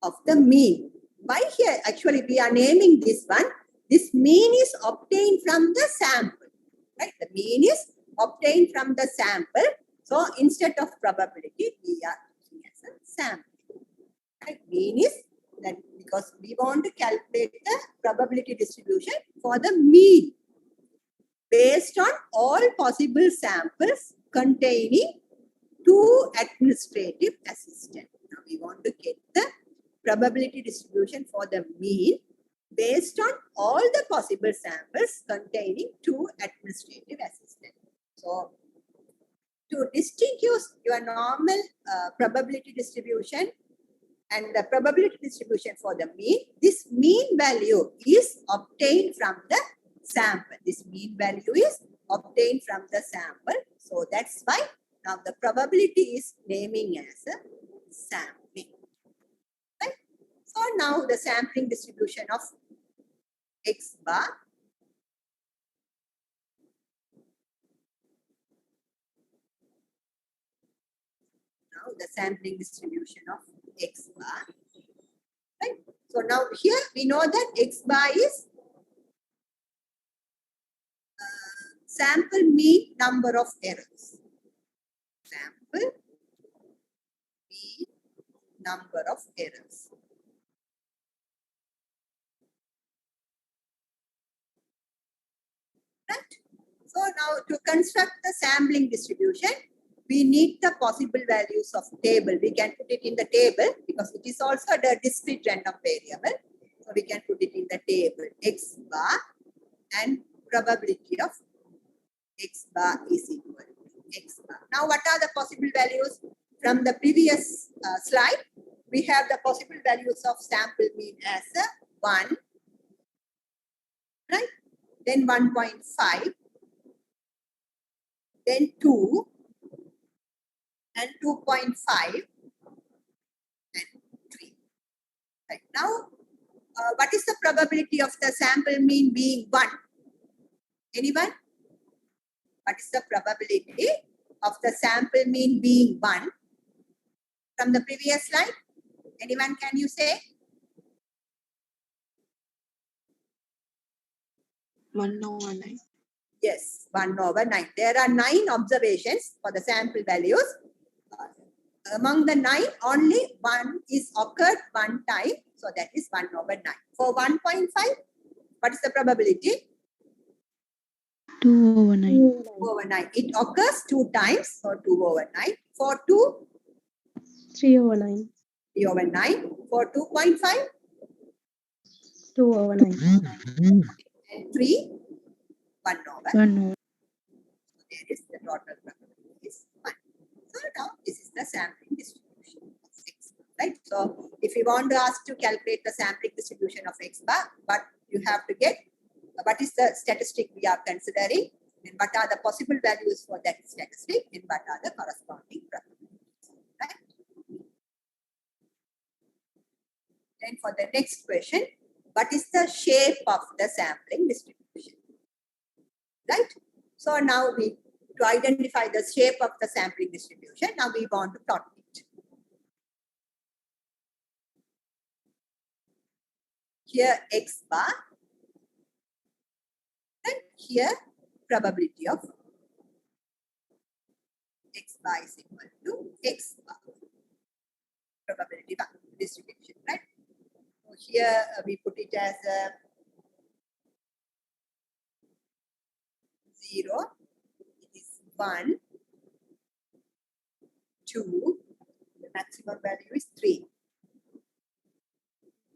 of the mean. Why here? Actually, we are naming this one. This mean is obtained from the sample, right? The mean is obtained from the sample. So instead of probability, we are using as a sample. Right? Mean is that because we want to calculate the probability distribution for the mean based on all possible samples containing 2 administrative assistants. Now we want to get the probability distribution for the mean based on all the possible samples containing 2 administrative assistants. So to distinguish your normal probability distribution and the probability distribution for the mean, this mean value is obtained from the sample. This mean value is obtained from the sample. So that's why now the probability is naming as a sampling. Right? So now the sampling distribution of X bar. Now the sampling distribution of X bar. Right? So now here we know that X bar is sample mean number of errors. Sample mean number of errors. Right? So now to construct the sampling distribution, we need the possible values of table. We can put it in the table because it is also the discrete random variable. So we can put it in the table X bar and probability of X bar is equal to X bar. Now what are the possible values? From the previous slide, we have the possible values of sample mean as a 1, right? Then 1.5, then 2, and 2.5, and 3. Right. Now, what is the probability of the sample mean being 1? Anyone? What is the probability of the sample mean being 1 from the previous slide? Anyone, can you say? 1/9. Yes, 1/9. There are 9 observations for the sample values. Among the 9, only 1 is occurred 1 time. So that is 1/9. For 1.5, what is the probability? 2/9. 2/9. It occurs 2 times. So 2/9. For 2, 3/9. 3/9. For 2.5, 2/9. and 3, 1/9. 1/9. So there is the total probability is 1. So now this is the sampling distribution of X bar, right? So if you want to ask to calculate the sampling distribution of X bar, but you have to get what is the statistic we are considering, and what are the possible values for that statistic, and what are the corresponding probabilities, right? Then for the next question, what is the shape of the sampling distribution, right? So now to identify the shape of the sampling distribution, now we want to plot it. Here X bar, and here probability of X bar is equal to X bar. Probability distribution, right? So here we put it as a 0, it is 1, 2, the maximum value is 3.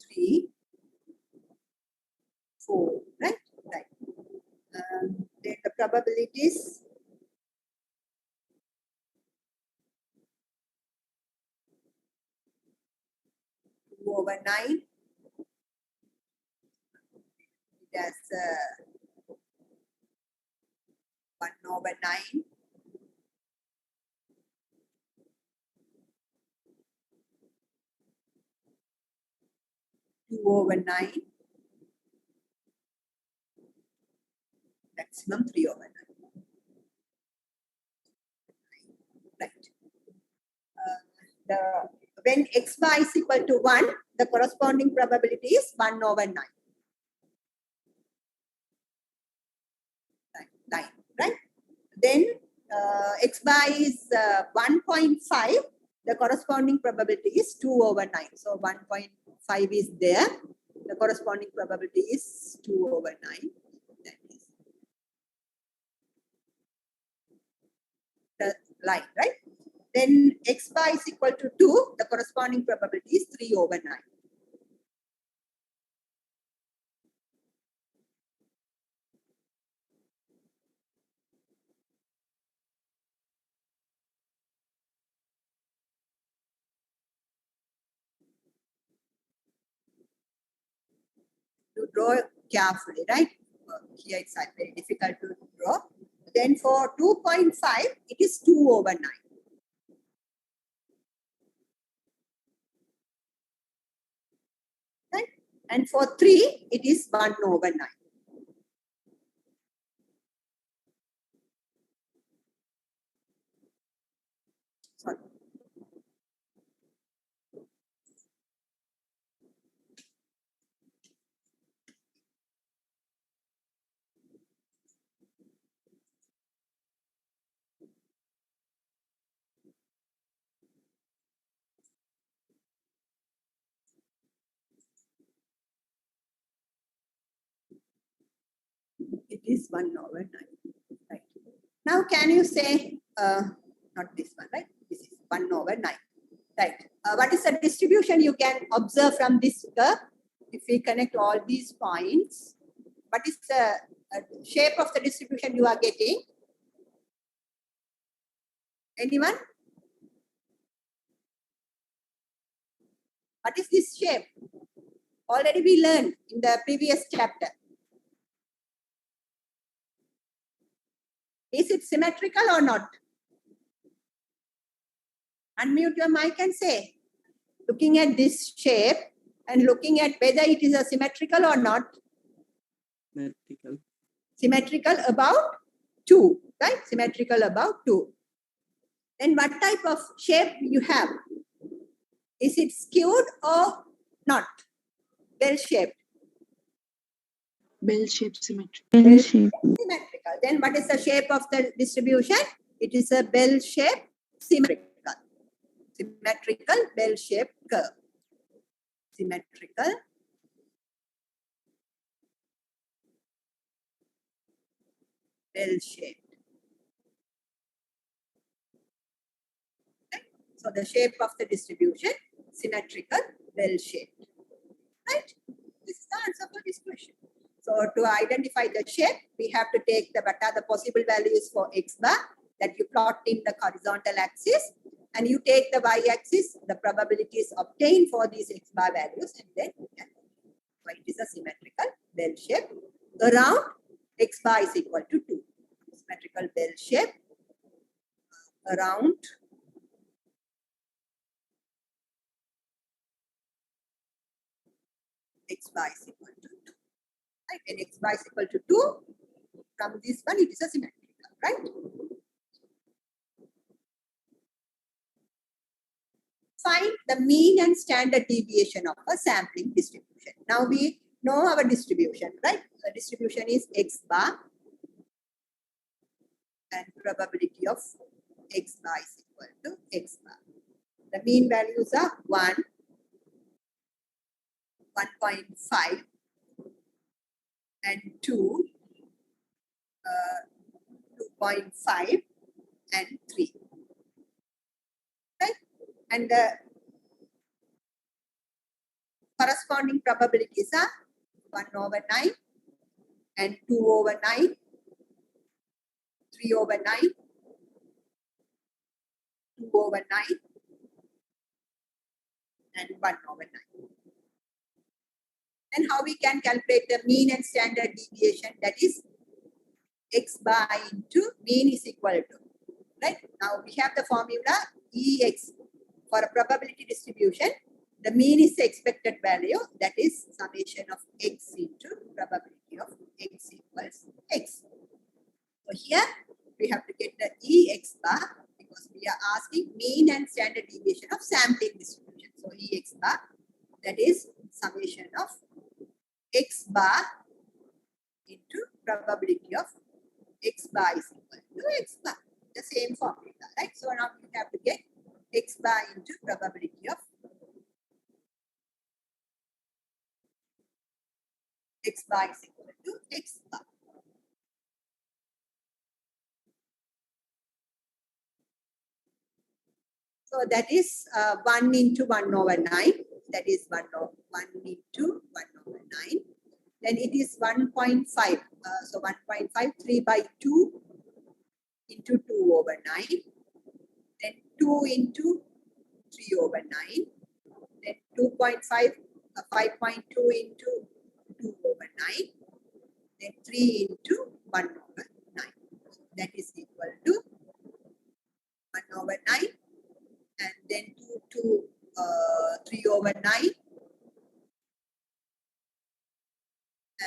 3, 4, right? Right. Then the probabilities, over 9, it has 1/9, 2 over 9, maximum 3 over 9. Right. When x bar is equal to 1, the corresponding probability is 1 over 9. Right? Then x bar is 1.5, the corresponding probability is 2 over 9. So 1.5 is there. The corresponding probability is 2 over 9. That is the line, right? Then x bar is equal to 2, the corresponding probability is 3 over 9. To draw carefully, right? Here it's very difficult to draw. Then for 2.5, it is 2 over 9. Right? And for 3, it is 1 over 9. Sorry. It is 1 over 9. Right. Now, can you say, not this one, right? This is 1 over 9. Right. What is the distribution you can observe from this curve? If we connect all these points, what is the shape of the distribution you are getting? Anyone? What is this shape? Already we learned in the previous chapter. Is it symmetrical or not? Unmute your mic and say, looking at this shape and looking at whether it is a symmetrical or not. Symmetrical. Symmetrical about 2, right? Symmetrical about 2. Then what type of shape you have? Is it skewed or not? Bell-shaped. Bell-shaped symmetry. Symmetrical. Then what is the shape of the distribution? It is a bell-shaped symmetrical. Symmetrical bell-shaped curve. Symmetrical bell-shaped. So the shape of the distribution, symmetrical bell-shaped. Right? This is the answer for this question. So to identify the shape, we have to take what are the possible values for x bar that you plot in the horizontal axis, and you take the y-axis, the probabilities obtained for these x bar values, and then you can. So it is a symmetrical bell shape around x bar is equal to 2. Symmetrical bell shape around x bar is equal to 2. Right? When x bar is equal to 2, from this one it is a symmetrical, right? Find the mean and standard deviation of a sampling distribution. Now we know our distribution, right? The distribution is x bar and probability of x bar is equal to x bar. The mean values are 1, 1.5 and 2, 2.5 and 3. Right? And the corresponding probabilities are 1 over 9 and 2 over 9, 3 over 9, 2 over 9 and 1 over 9. And how we can calculate the mean and standard deviation, that is x bar into mean is equal to, right? Now we have the formula Ex for a probability distribution. The mean is the expected value, that is summation of x into probability of x equals x. So here we have to get the EX bar because we are asking mean and standard deviation of sampling distribution. So EX bar, that is summation of x bar into probability of x bar is equal to x bar. The same formula, right? So now we have to get x bar into probability of x bar is equal to x bar. So that is 1 into 1 over 9. That is 1 into 1 over 9. Then it is 1.5. So 1.5, 3 by 2 into 2 over 9. Then 2 into 3 over 9. Then 2.5, 5.2 into 2 over 9. Then 3 into 1 over 9. So that is equal to 1 over 9. And then 2 to 3 over 9.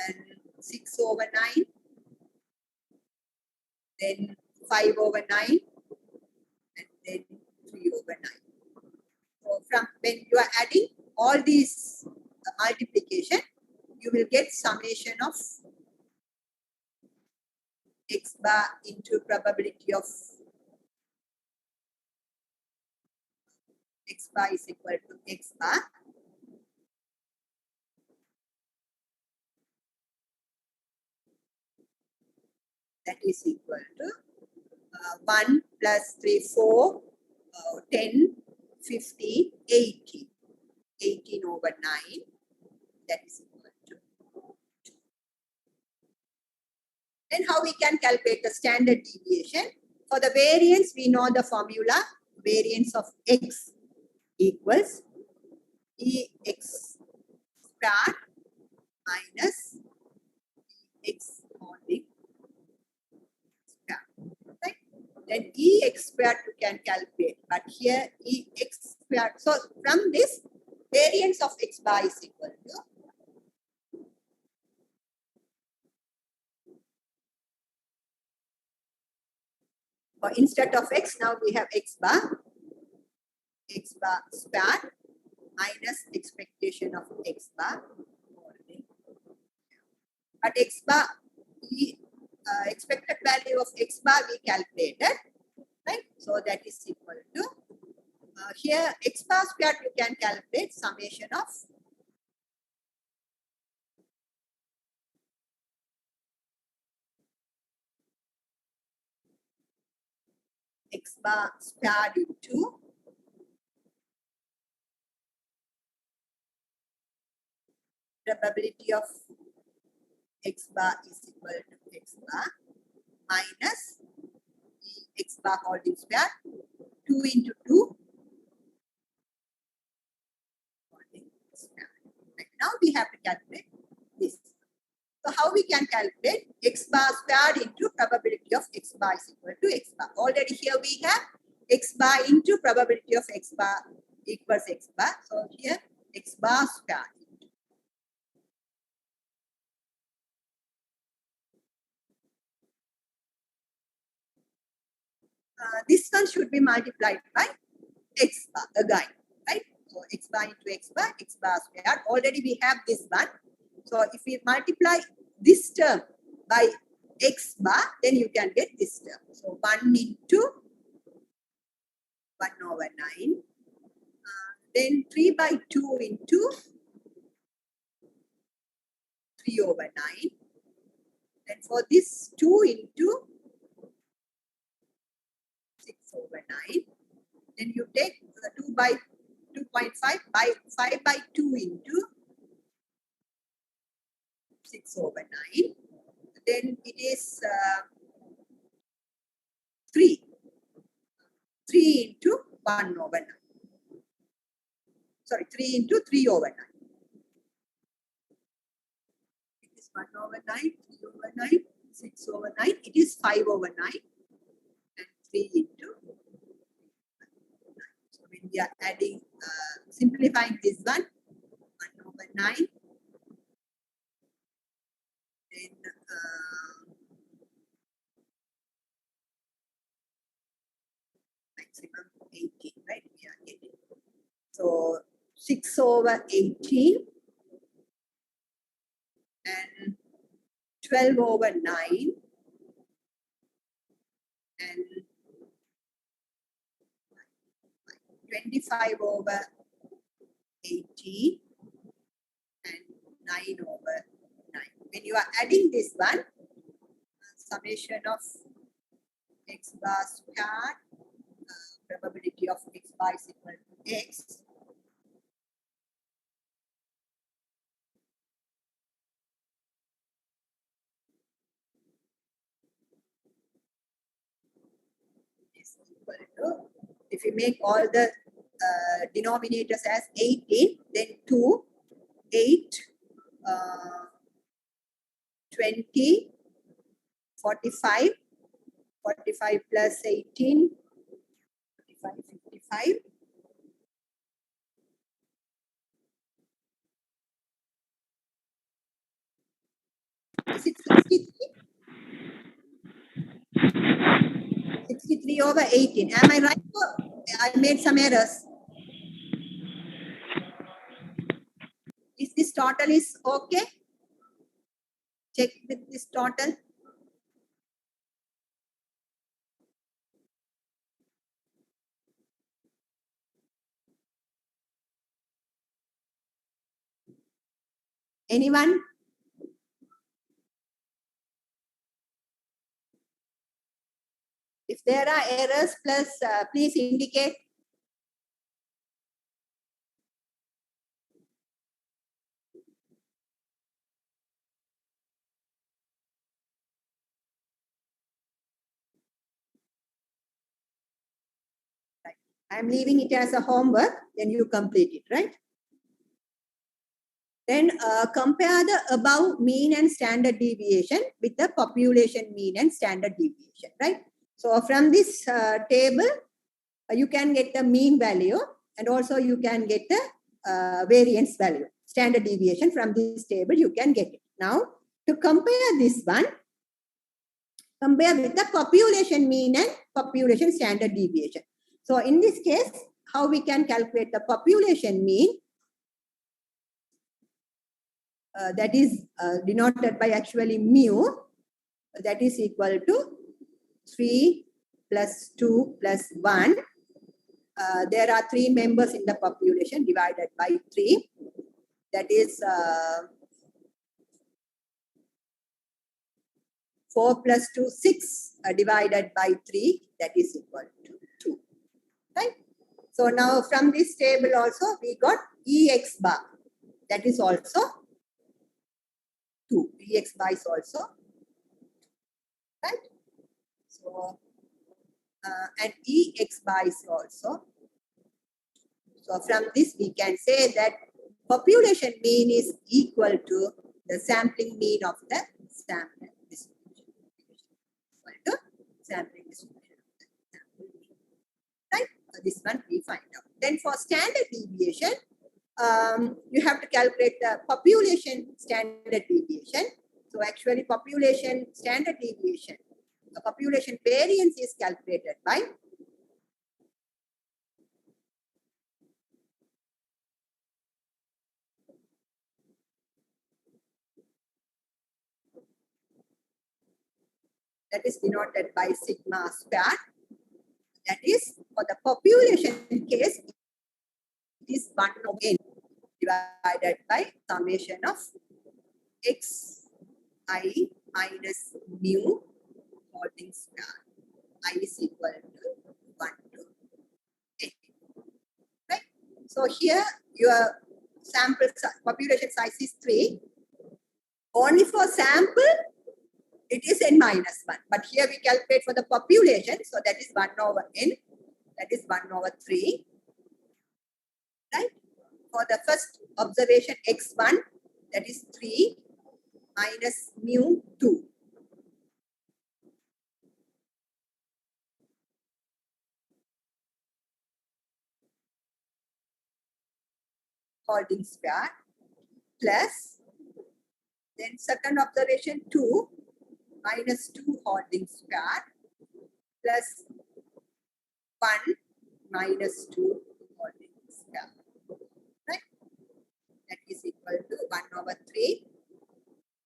And 6 over 9. Then 5 over 9. And then 3 over 9. So from when you are adding all these multiplication, you will get summation of x bar into probability of x bar is equal to x bar. That is equal to 1 plus 3, 4, 10, 50, 80. 18 over 9. That is equal to 2. Then how we can calculate the standard deviation? For the variance, we know the formula. Variance of x equals EX squared minus EX holding squared. Right? Then EX squared you can calculate, but here EX squared. So from this, variance of x bar is equal to instead of x, now we have x bar squared minus expectation of x bar. But x bar, expected value of x bar we calculated, right? So that is equal to, here x bar squared you can calculate summation of x bar squared into probability of x bar is equal to x bar minus x bar holding square 2 into 2 holding square. Right. Now we have to calculate this. So how we can calculate x bar squared into probability of x bar is equal to x bar. Already here we have x bar into probability of x bar equals x bar. So here x bar squared. This one should be multiplied by x bar again, right? So x bar into x bar squared. Already we have this one. So if we multiply this term by x bar, then you can get this term. So 1 into 1 over 9. Then 3 by 2 into 3 over 9. And for this 2 into 6 over 9. Then you take 2 by 2.5 by 5 by 2 into 6 over 9. Then it is 3. 3 into 1 over 9. Sorry, 3 into 3 over 9. It is 1 over 9, 3 over 9, 6 over 9. It is 5 over 9. And 3 into 9. So when we are adding, simplifying this one, 1 over 9. Then maximum 18, right? We are getting. So 6 over 18 and 12 over 9 and 25 over 18 and 9 over 9. When you are adding this one, summation of x bar squared, probability of x bar is equal to x. Is equal to, if you make all the denominators as 18, then 2, 8, 20, 45, 45 plus 18, 45, 55. 63 over 18. Am I right? I made some errors. Is this total is okay? Check with this total. Anyone? If there are errors, please indicate. Right. I'm leaving it as a homework, then you complete it, right? Then compare the above mean and standard deviation with the population mean and standard deviation, right? So from this table, you can get the mean value and also you can get the variance value. Standard deviation from this table, you can get it. Now, to compare this one, compare with the population mean and population standard deviation. So in this case, how we can calculate the population mean? That is denoted by actually mu, that is equal to 3 plus 2 plus 1. There are 3 members in the population divided by 3. That is 4 plus 2, 6 divided by 3. That is equal to 2. Right? So now from this table also we got Ex bar. That is also 2. Ex bar is also, right? So and Ex bar is also. So from this we can say that population mean is equal to the sampling mean of the sample distribution. Equal to sampling distribution of the sample mean. Right? So this one we find out. Then for standard deviation, you have to calculate the population standard deviation. So actually population standard deviation, the population variance is calculated by that is denoted by sigma square. That is for the population case, it is 1 over n divided by summation of x I minus mu holding square. I is equal to 1 to n. Right? So here your sample population size is 3. Only for sample, it is n minus 1. But here we calculate for the population. So that is 1 over n. That is 1 over 3. Right? For the first observation x1, that is 3 minus mu 2. holding square plus then second observation 2 minus 2 holding square plus 1 minus 2 holding square. Right? That is equal to 1 over 3.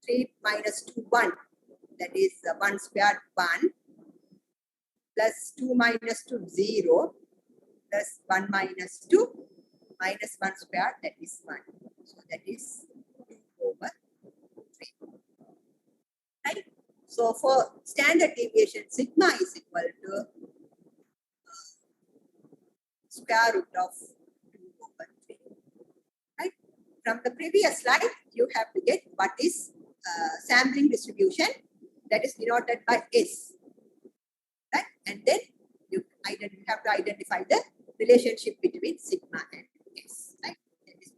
3 minus 2, 1. That is 1 squared 1 plus 2 minus 2, 0 plus 1 minus 2 minus 1 squared, that is 1. So that is 2 over 3. Right? So for standard deviation, sigma is equal to square root of 2 over 3. Right? From the previous slide, you have to get what is sampling distribution, that is denoted by S. Right? And then you have to identify the relationship between sigma and S. Right? That is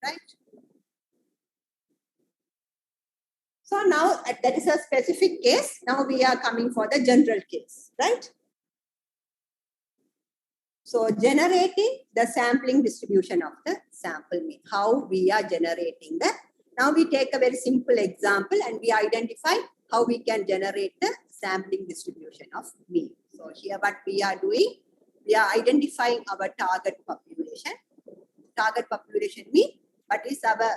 right? So now that is a specific case. Now we are coming for the general case, right? So generating the sampling distribution of the sample mean. How we are generating the. Now we take a very simple example and we identify how we can generate the sampling distribution of mean. So here what we are doing, we are identifying our target population. Target population mean what is our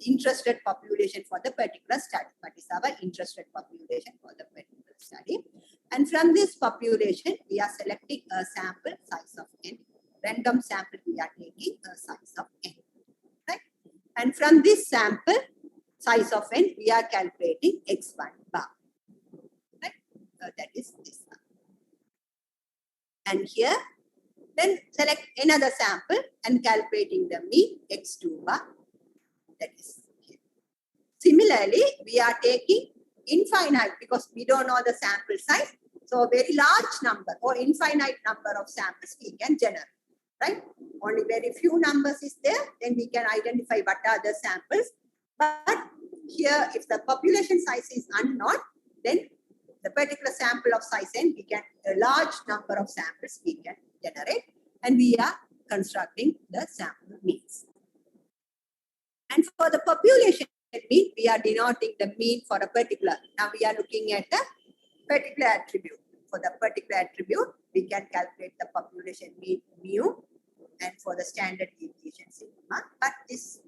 interested population for the particular study. What is our interested population for the particular study. And from this population, we are selecting a sample size of n. Random sample, we are taking a size of n. Right? And from this sample size of n, we are calculating x1 bar. Right? That is this one. And here, then select another sample and calculating the mean x2 bar. That is here. Similarly, we are taking infinite because we don't know the sample size. So a very large number or infinite number of samples we can generate. Right? Only very few numbers is there, then we can identify what are the samples. But here, if the population size is unknown, then the particular sample of size n, we can a large number of samples we can generate, and we are constructing the sample means. And for the population mean, we are denoting the mean for a particular. Now we are looking at the particular attribute. For the particular attribute, we can calculate the population mean mu, and for the standard deviation sigma. But this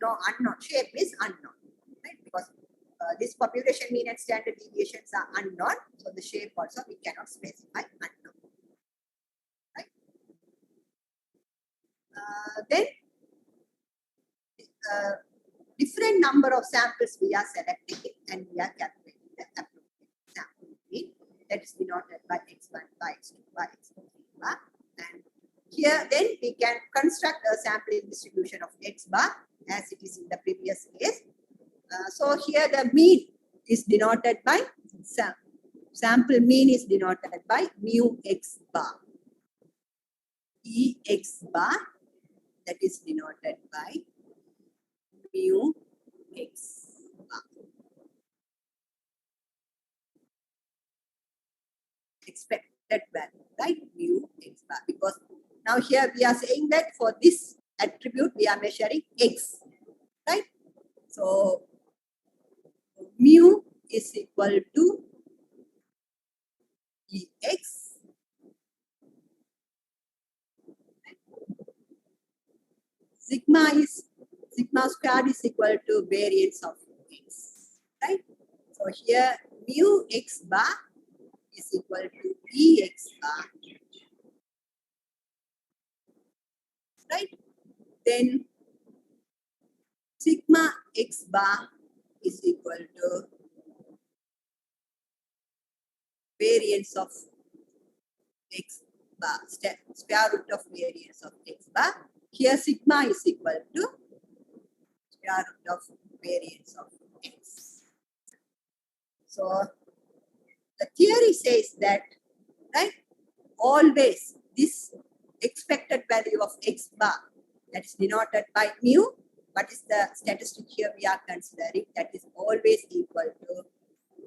no unknown shape is unknown, right? Because this population mean and standard deviations are unknown, so the shape also we cannot specify unknown. Right? Then different number of samples we are selecting and we are calculating the appropriate sample mean, that is denoted by x1 by x2 by x3 bar. And here then we can construct a sampling distribution of x bar as it is in the previous case. So here the mean is denoted by sample mean is denoted by mu x bar. E x bar, that is denoted by mu x bar. Expected value, right? Mu x bar. Because now here we are saying that for this attribute we are measuring x, right? So mu is equal to Ex. Sigma squared is equal to variance of x, right? So here mu x bar is equal to Ex bar, right? Then sigma x bar is equal to variance of x bar, square root of variance of x bar. Here sigma is equal to square root of variance of x. So the theory says that, right, always this expected value of x bar, that is denoted by mu. What is the statistic here we are considering? That is always equal to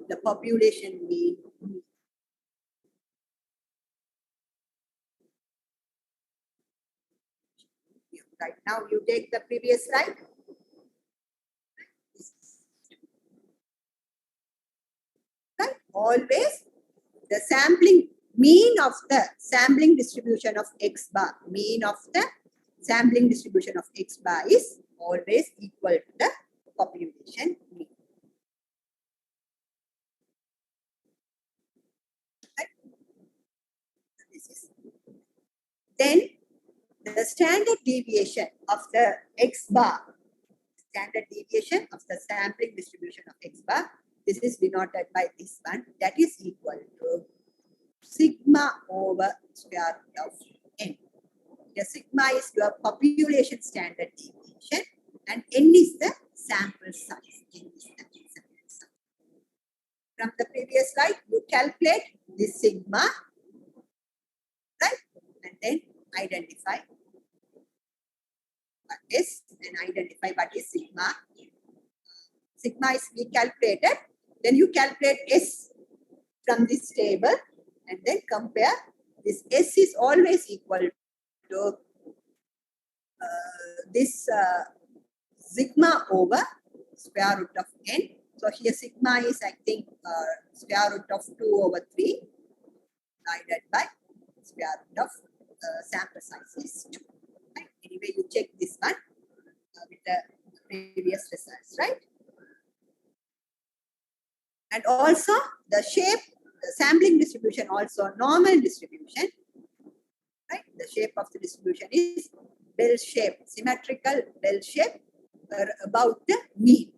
the population mean. Right now, you take the previous slide. Right? Always the sampling mean of the sampling distribution of X bar, mean of the sampling distribution of X bar is always equal to the population mean. Right? This is. Then the standard deviation of the X bar, standard deviation of the sampling distribution of X bar, this is denoted by this one, that is equal to sigma over square root of n. The sigma is your population standard deviation and n is the sample size. N is the sample size. From the previous slide, you calculate this sigma, right? And then identify what is and identify what is sigma. Sigma is we calculated. Then you calculate S from this table and then compare. This S is always equal to this sigma over square root of n. So here sigma is, I think, square root of 2 over 3 divided by square root of sample size is 2. Right? Anyway, you check this one with the previous results, right? And also the shape, the sampling distribution, also normal distribution, right? The shape of the distribution is bell shape, symmetrical bell shape about the mean,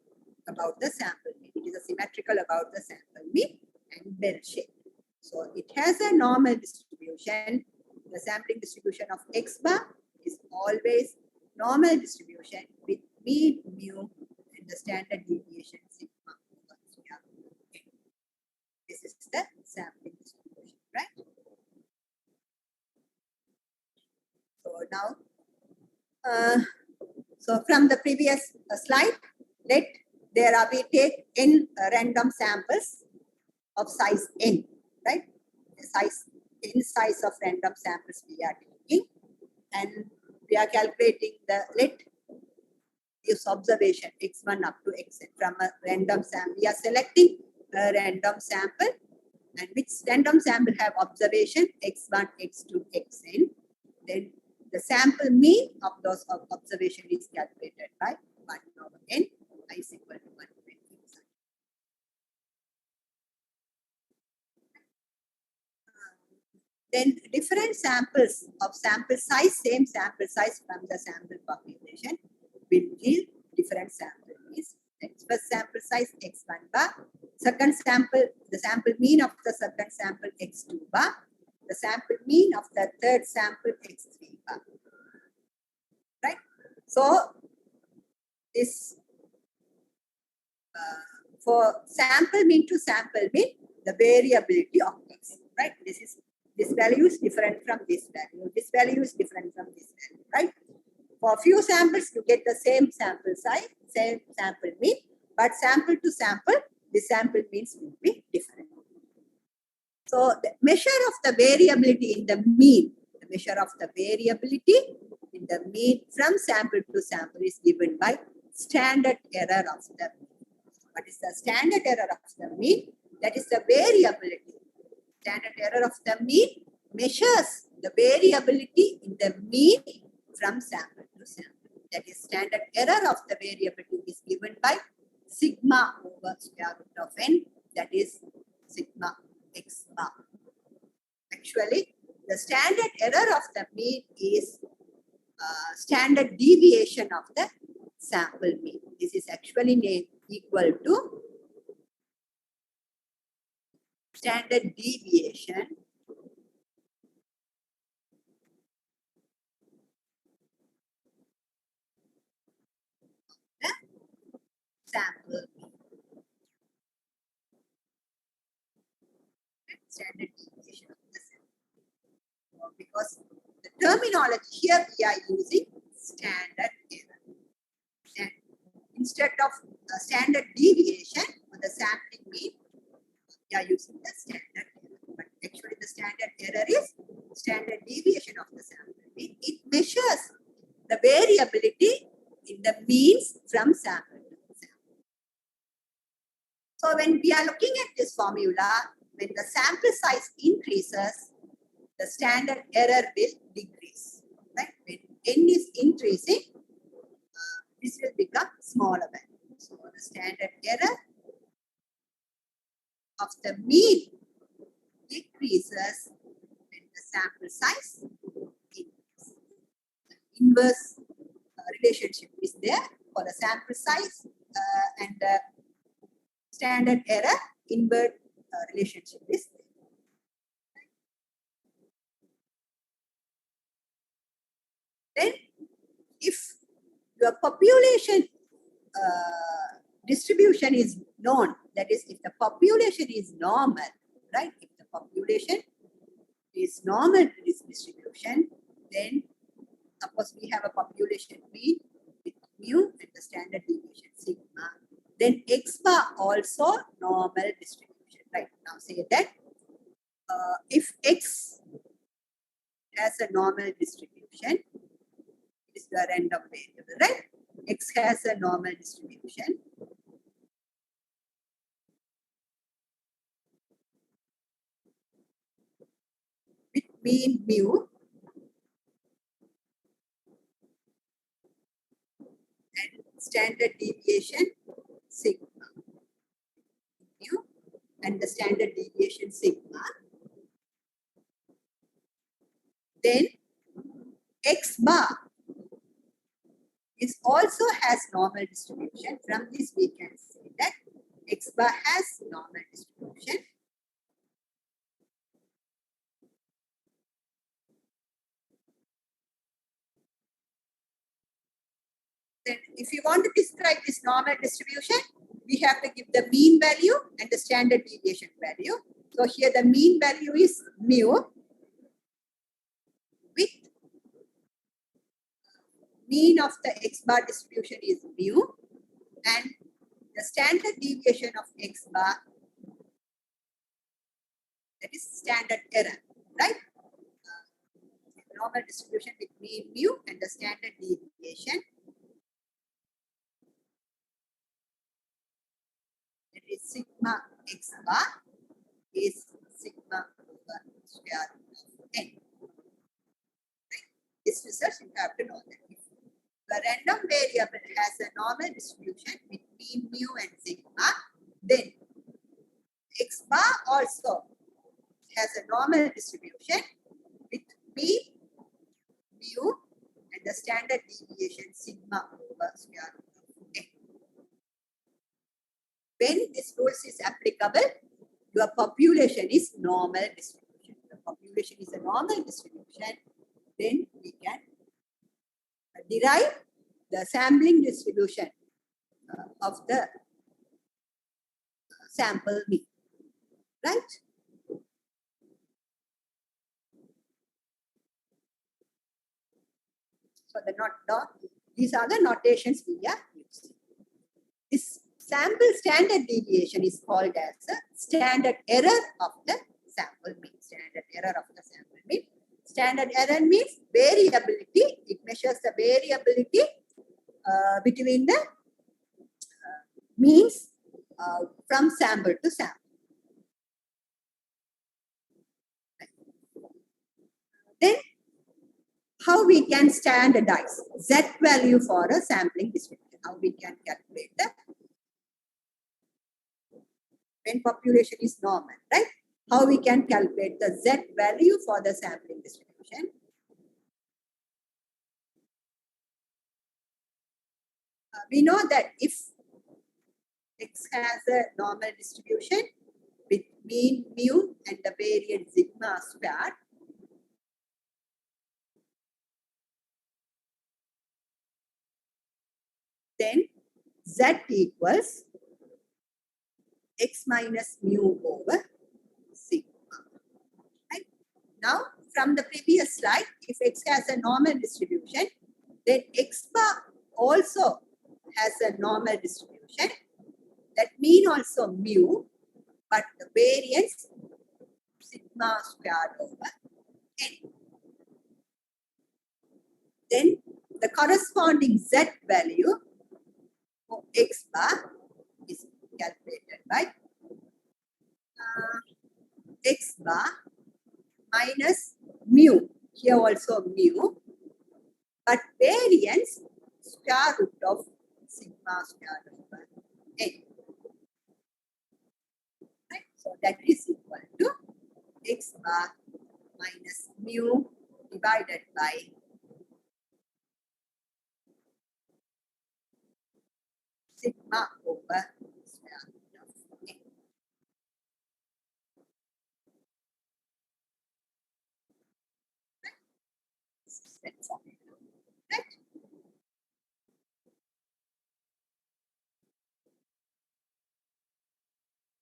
about the sample mean. It is a symmetrical about the sample mean and bell shape. So it has a normal distribution. The sampling distribution of X bar is always normal distribution with mean, mu, and the standard deviation sigma. This is the sampling distribution, right? So now, so from the previous slide, we take n random samples of size n, right? N size of random samples we are taking, and we are calculating the use observation x1 up to xn from a random sample. We are selecting a random sample, and which random sample have observation x1, x2, xn. Then the sample mean of those observation is calculated by 1 over n, is equal to 1 over n. Then different samples of sample size, same sample size from the sample population will give different sample means. First sample size x1 bar, second sample, the sample mean of the second sample x2 bar, the sample mean of the third sample x3 bar. Right? So this for sample mean to sample mean, the variability occurs. Right? This value is different from this value. This value is different from this value. Right? For a few samples, you get the same sample size, same sample mean, but sample to sample, the sample means will be different. So the measure of the variability in the mean, the measure of the variability in the mean from sample to sample is given by standard error of the mean. What is the standard error of the mean? That is the variability. Standard error of the mean measures the variability in the mean from sample to sample. That is standard error of the variability is given by sigma over square root of n, that is sigma x bar. Actually, the standard error of the mean is standard deviation of the sample mean. This is actually equal to standard deviation the sample mean. Standard deviation of the sample. Because the terminology here we are using standard error. And instead of standard deviation for the sampling mean, we are using the standard error. But actually the standard error is standard deviation of the sample mean. It measures the variability in the means from sample to sample. So when we are looking at this formula, when the sample size increases, the standard error will decrease. Right? When n is increasing, this will become smaller value. So the standard error of the mean decreases when the sample size increases. Inverse relationship is there for the sample size and the standard error invert relationship is there. Then if your population distribution is known, that is if the population is normal, right? If the population is normal to this distribution, then suppose we have a population mean with mu and the standard deviation sigma, then x bar also normal distribution, right? Now say that if x has a normal distribution, it is the random variable, right? X has a normal distribution. With mean mu and standard deviation sigma. Mu and the standard deviation sigma. Then x bar is also has normal distribution. From this we can say that x bar has normal distribution. Then if you want to describe this normal distribution, we have to give the mean value and the standard deviation value. So here the mean value is mu with mean of the x bar distribution is mu and the standard deviation of x bar, that is standard error, right? Normal distribution with mean mu and the standard deviation, that is sigma x bar is sigma over square root of n. Right? This research you have to know that if the random variable has a normal distribution with mean mu and sigma, then x bar also has a normal distribution with mean mu and the standard deviation sigma over square root of n. When this rule is applicable, your population is normal distribution. The population is a normal distribution, then we can derive the sampling distribution of the sample mean, right? So these are the notations we are using. This sample standard deviation is called as the standard error of the sample mean. Standard error of the sample mean. Standard error means variability. It measures the variability between the means from sample to sample. Then how we can standardize Z value for a sampling distribution? How we can calculate the when population is normal, right? How we can calculate the Z value for the sampling distribution? We know that if X has a normal distribution with mean mu and the variance sigma squared, then Z equals X minus mu over sigma. Right? Now, from the previous slide, if X has a normal distribution, then X bar also has a normal distribution. That mean also mu, but the variance sigma squared over n. Then the corresponding Z value for X bar is calculated by X bar minus mu. Here also mu, but variance square root of sigma square over n. Right? So that is equal to X bar minus mu divided by sigma over square root of n. That formula. Right?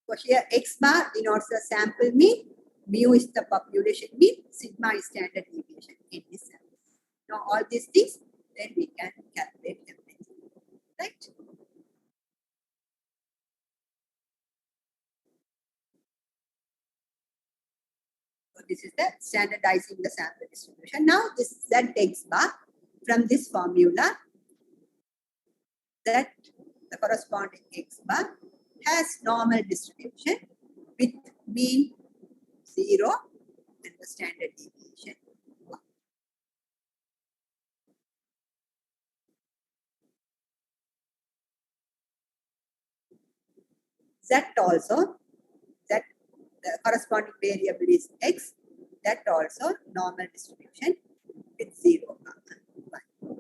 So here X bar denotes the sample mean, mu is the population mean, sigma is standard deviation in this sample. Now all these things, then we can calculate everything. Right? So this is the standardizing the sample distribution. Now this ZX bar from this formula, that the corresponding X bar has normal distribution with mean 0 and the standard deviation 1. Z also, that the corresponding variable is X, that also normal distribution with 0, 1.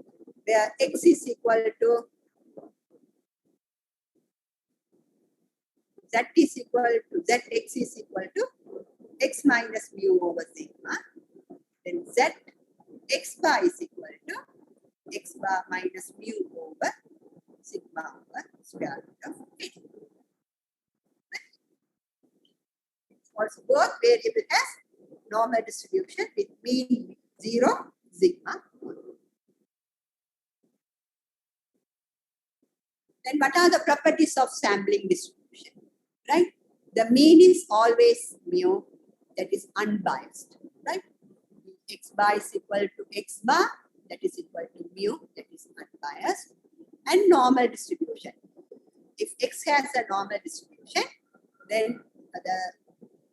Where X is equal to Z is equal to Zx is equal to X minus mu over sigma. Then Z X bar is equal to X bar minus mu over sigma over square root of n. Also, both variable has normal distribution with mean 0, sigma 1. Then what are the properties of sampling distribution? Right? The mean is always mu, that is unbiased. Right? X bar is equal to X bar, that is equal to mu, that is unbiased. And normal distribution. If X has a normal distribution, then the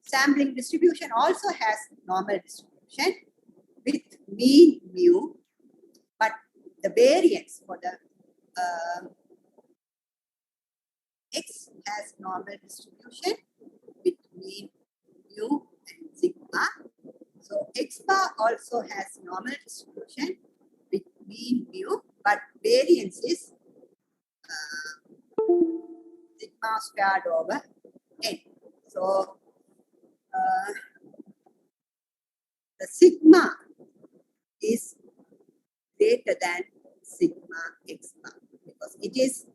sampling distribution also has normal distribution with mean mu, but the variance for the X has normal distribution with mean mu and sigma. So X bar also has normal distribution with mean mu, but variance is sigma squared over n. So the sigma is greater than sigma X bar because it is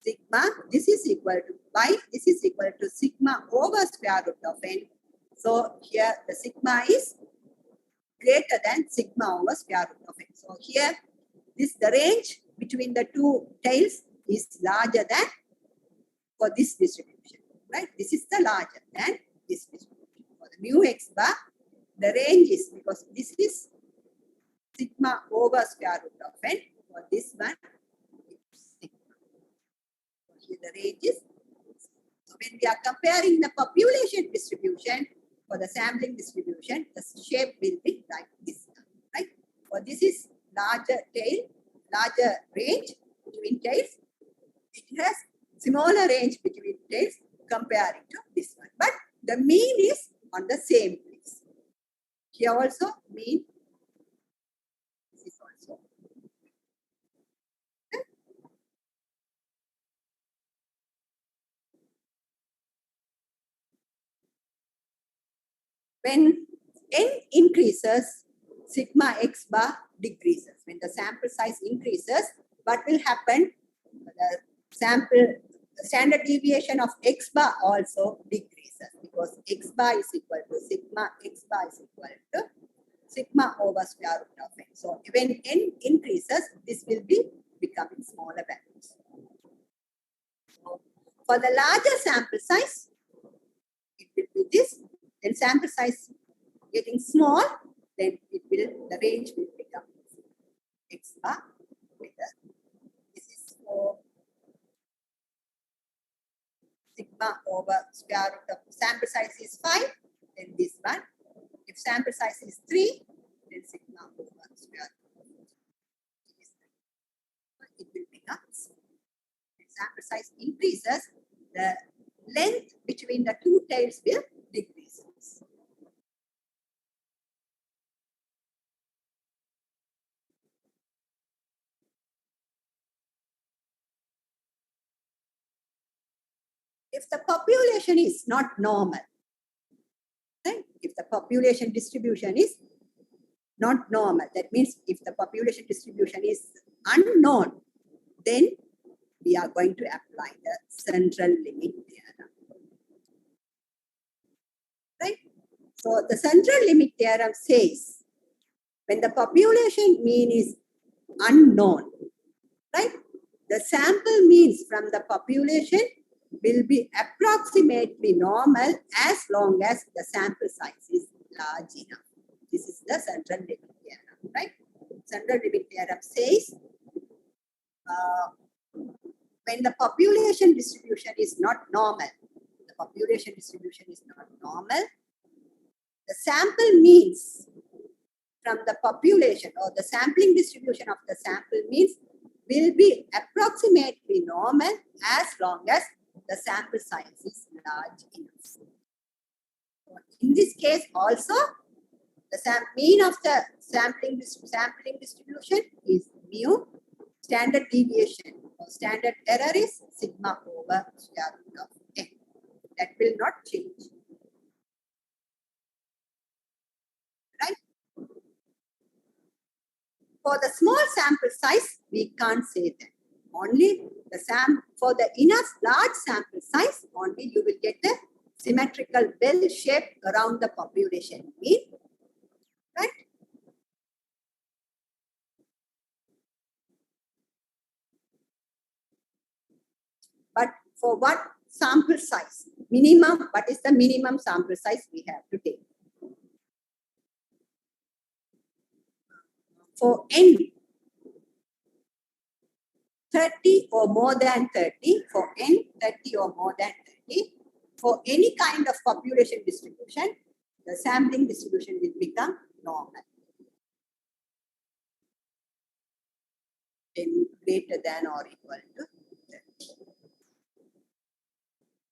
sigma, this is equal to y, this is equal to sigma over square root of n. So here the sigma is greater than sigma over square root of n. So here the range between the two tails is larger than for this distribution. Right? This is the larger than this distribution. For the mu X bar, the range is because this is sigma over square root of n. For this one, it's sigma. Here the range is. So when we are comparing the population distribution for the sampling distribution, the shape will be like this. Right? For this is larger tail, larger range between tails. It has smaller range between tails comparing to this one. But the mean is on the same place. Here also mean. This is also. When n increases, sigma X bar decreases. When the sample size increases, what will happen? The standard deviation of X bar also decreases because X bar is equal to sigma X bar is equal to sigma over square root of n. So when n increases, this will be becoming smaller values. So for the larger sample size, it will be this. Then sample size getting small, then the range will become x bar bigger. This is for sigma over square root of sample size is 5, then this one. If sample size is 3, then sigma over square root of is 3. It will become 0. If sample size increases, the length between the two tails will decrease. If the population is not normal, right? If the population distribution is not normal, that means if the population distribution is unknown, then we are going to apply the central limit theorem. Right? So the central limit theorem says when the population mean is unknown, right? The sample means from the population will be approximately normal as long as the sample size is large enough. This is the central limit theorem, right? Central limit theorem says when the population distribution is not normal, the sample means from the population or the sampling distribution of the sample means will be approximately normal as long as the sample size is large enough. In this case also, the mean of the sampling distribution is mu. Standard deviation or standard error is sigma over square root of n. That will not change. Right? For the small sample size, we can't say that. Only for the enough large sample size, only you will get a symmetrical bell shape around the population mean. Right? But for what sample size? Minimum, what is the minimum sample size we have to take? For n, 30 or more than 30, for n, 30 or more than 30, for any kind of population distribution, the sampling distribution will become normal. N greater than or equal to 30.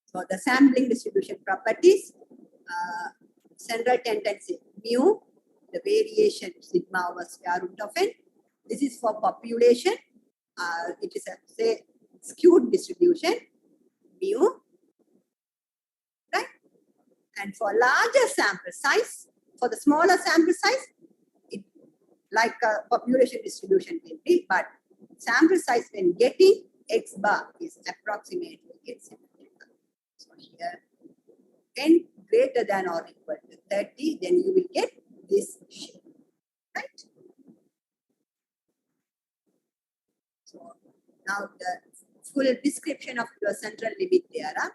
So the sampling distribution properties, central tendency mu, the variation sigma over square root of n. This is for population. It is a say skewed distribution mu, right? And for larger sample size, for the smaller sample size, it like a population distribution will be, but sample size when getting x bar is approximately symmetrical. So here n greater than or equal to 30, then you will get this shape, right? So now the full description of your central limit theorem.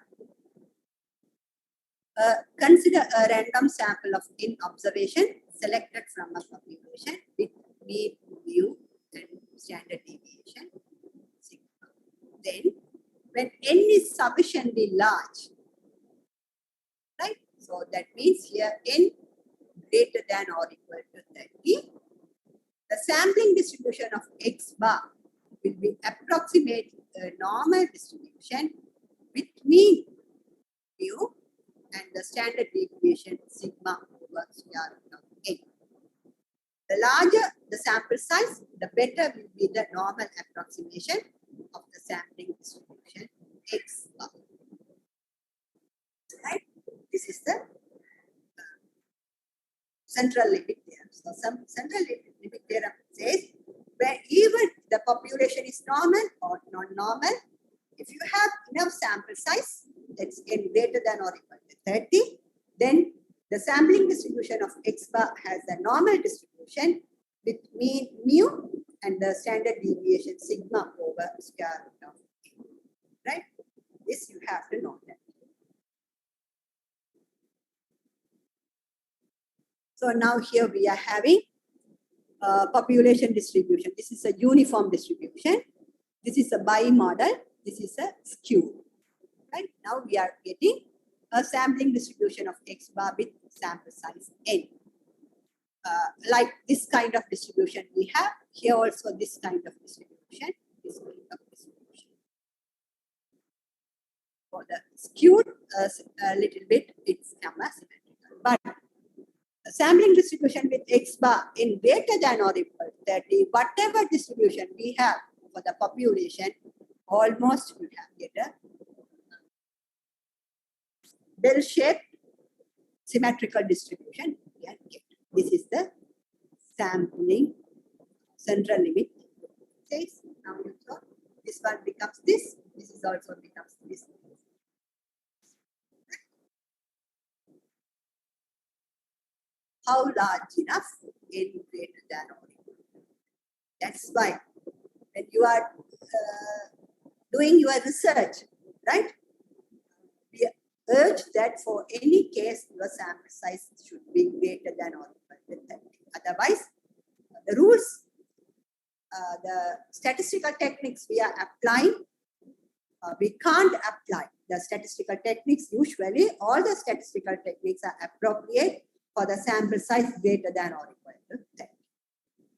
Consider a random sample of n observation selected from a population with mean, mu, and standard deviation sigma. Then, when n is sufficiently large, right? So that means here n greater than or equal to 30, the sampling distribution of x bar will be approximate a normal distribution with mean mu and the standard deviation sigma over square root of n. The larger the sample size, the better will be the normal approximation of the sampling distribution x bar. Right? This is the central limit theorem. So some central limit theorem says where even the population is normal or non-normal, if you have enough sample size, that's n greater than or equal to 30, then the sampling distribution of x bar has a normal distribution with mean mu and the standard deviation sigma over square root of n. Right? This you have to know that. So now here we are having population distribution. This is a uniform distribution. This is a bimodal. This is a skew. Right? Now we are getting a sampling distribution of X bar with sample size N. Like this kind of distribution we have. Here also this kind of distribution. This kind of distribution. For the skewed, a little bit, it's symmetrical. But sampling distribution with X bar in greater than or equal to 30, whatever distribution we have for the population, almost we have get a bell-shaped symmetrical distribution. This is the sampling central limit. Says now you saw this one becomes this. This is also becomes this. How large enough? N greater than or equal. That's why when you are doing your research, right? We urge that for any case, your sample size should be greater than or equal to 30. Otherwise, the rules, the statistical techniques we are applying, we can't apply the statistical techniques. Usually, all the statistical techniques are appropriate for the sample size greater than or equal to 30,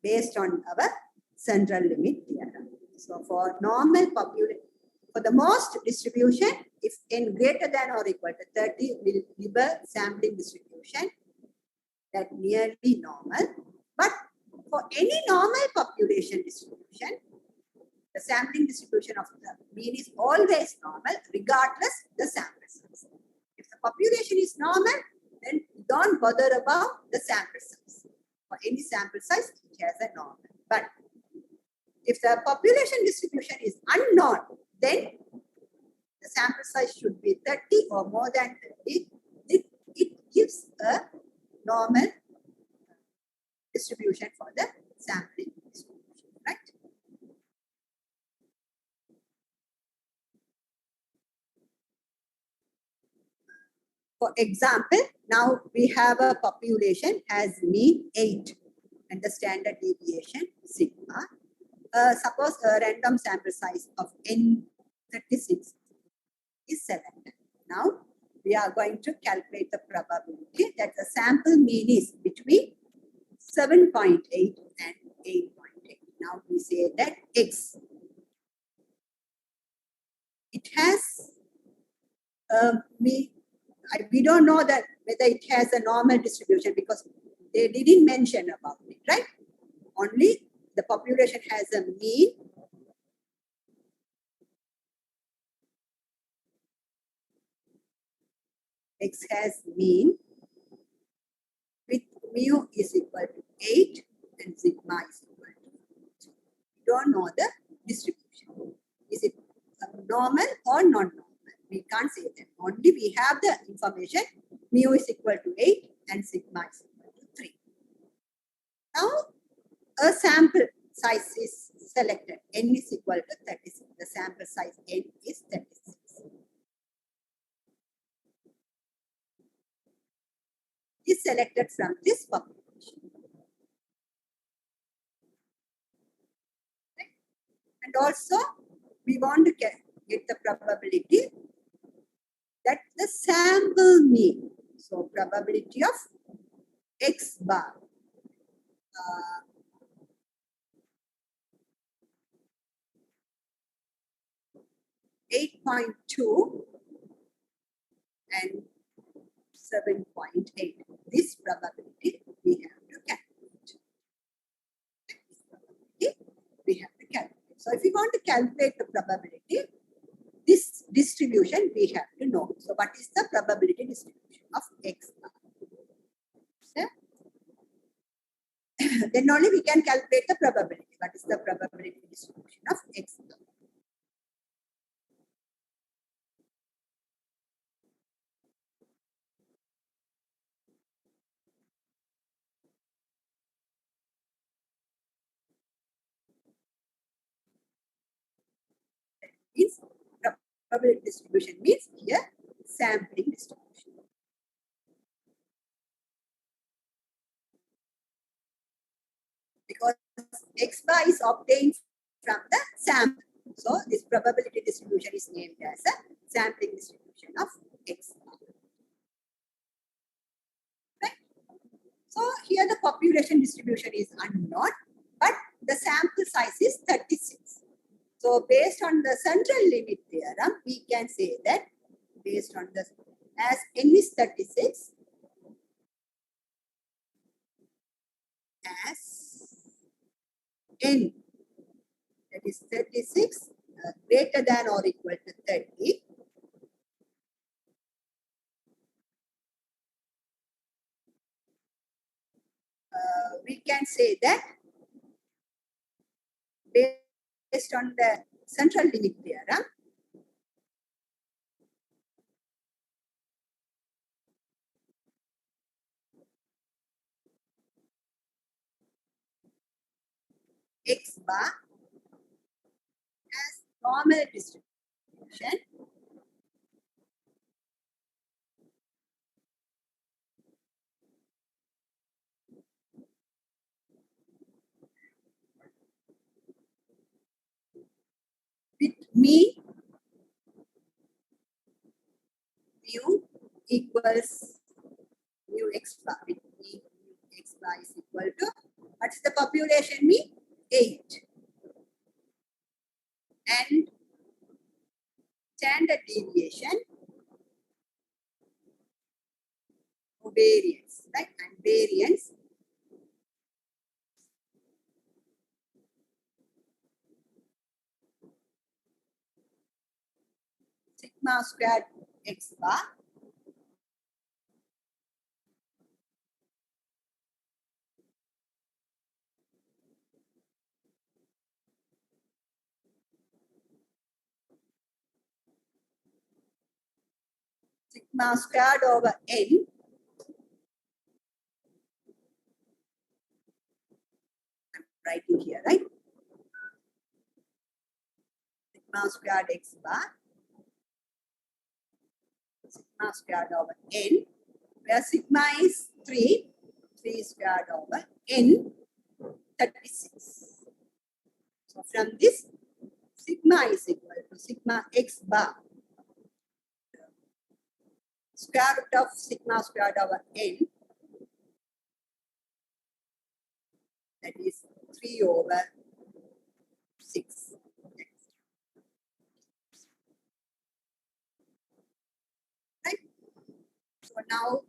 based on our central limit theorem. So, for normal population, for the most distribution, if n greater than or equal to 30, will give a sampling distribution that nearly normal. But for any normal population distribution, the sampling distribution of the mean is always normal, regardless the sample size. If the population is normal, then don't bother about the sample size. For any sample size, it has a normal. But if the population distribution is unknown, then the sample size should be 30 or more than 30. It gives a normal distribution for the sampling distribution, right? For example, now we have a population has mean 8 and the standard deviation sigma. Suppose a random sample size of N36 is selected. Now we are going to calculate the probability that the sample mean is between 7.8 and 8.8. Now we say that X, it has we don't know that whether it has a normal distribution because they didn't mention about it, right? Only the population has a mean. X has mean with mu is equal to 8 and sigma is equal to 2. We don't know the distribution. Is it normal or non-normal? We can't say that. Only we have the information mu is equal to 8 and sigma is equal to 3. Now, a sample size is selected. N is equal to 36. The sample size N is 36. Is selected from this population. Right? And also, we want to get the probability that the sample mean. So, probability of X bar. 8.2 and 7.8. This probability we have to calculate. This probability we have to calculate. So if we want to calculate the probability, this distribution we have to know. So what is the probability distribution of X bar? So, then only we can calculate the probability. What is the probability distribution of X bar? Is probability distribution means here sampling distribution. X bar is obtained from the sample. So this probability distribution is named as a sampling distribution of X bar. Right? So here the population distribution is unknown, but the sample size is 36. So based on the central limit theorem, we can say that based on the, as n is 36, as n, that is 36, greater than or equal to 30, we can say that based on the central limit theorem, X bar has normal distribution with mean mu equals mu X bar, with mean mu X bar is equal to, what's the population mean? 8. And standard deviation or variance, right? And variance sigma squared X bar sigma squared over n writing here, right? Sigma squared X bar, sigma squared over n, where sigma is 3 squared over n, 36. So from this, sigma is equal to sigma X bar, square root of sigma squared over n, that is 3 over 6. Right? So now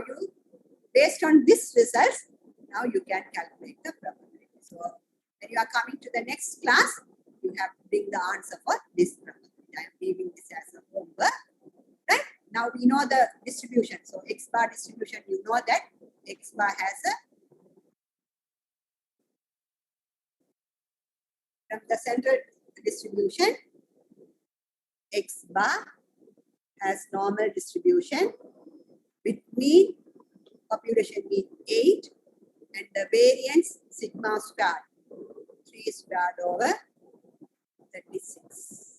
you, based on this result, now you can calculate the probability. So when you are coming to the next class, you have to bring the answer for this probability. I am leaving this as a homework. Right? Now we know the distribution. So X bar distribution, you know that X bar has a, from the central distribution, X bar has normal distribution with mean, population mean 8, and the variance sigma squared, 3 squared over 36.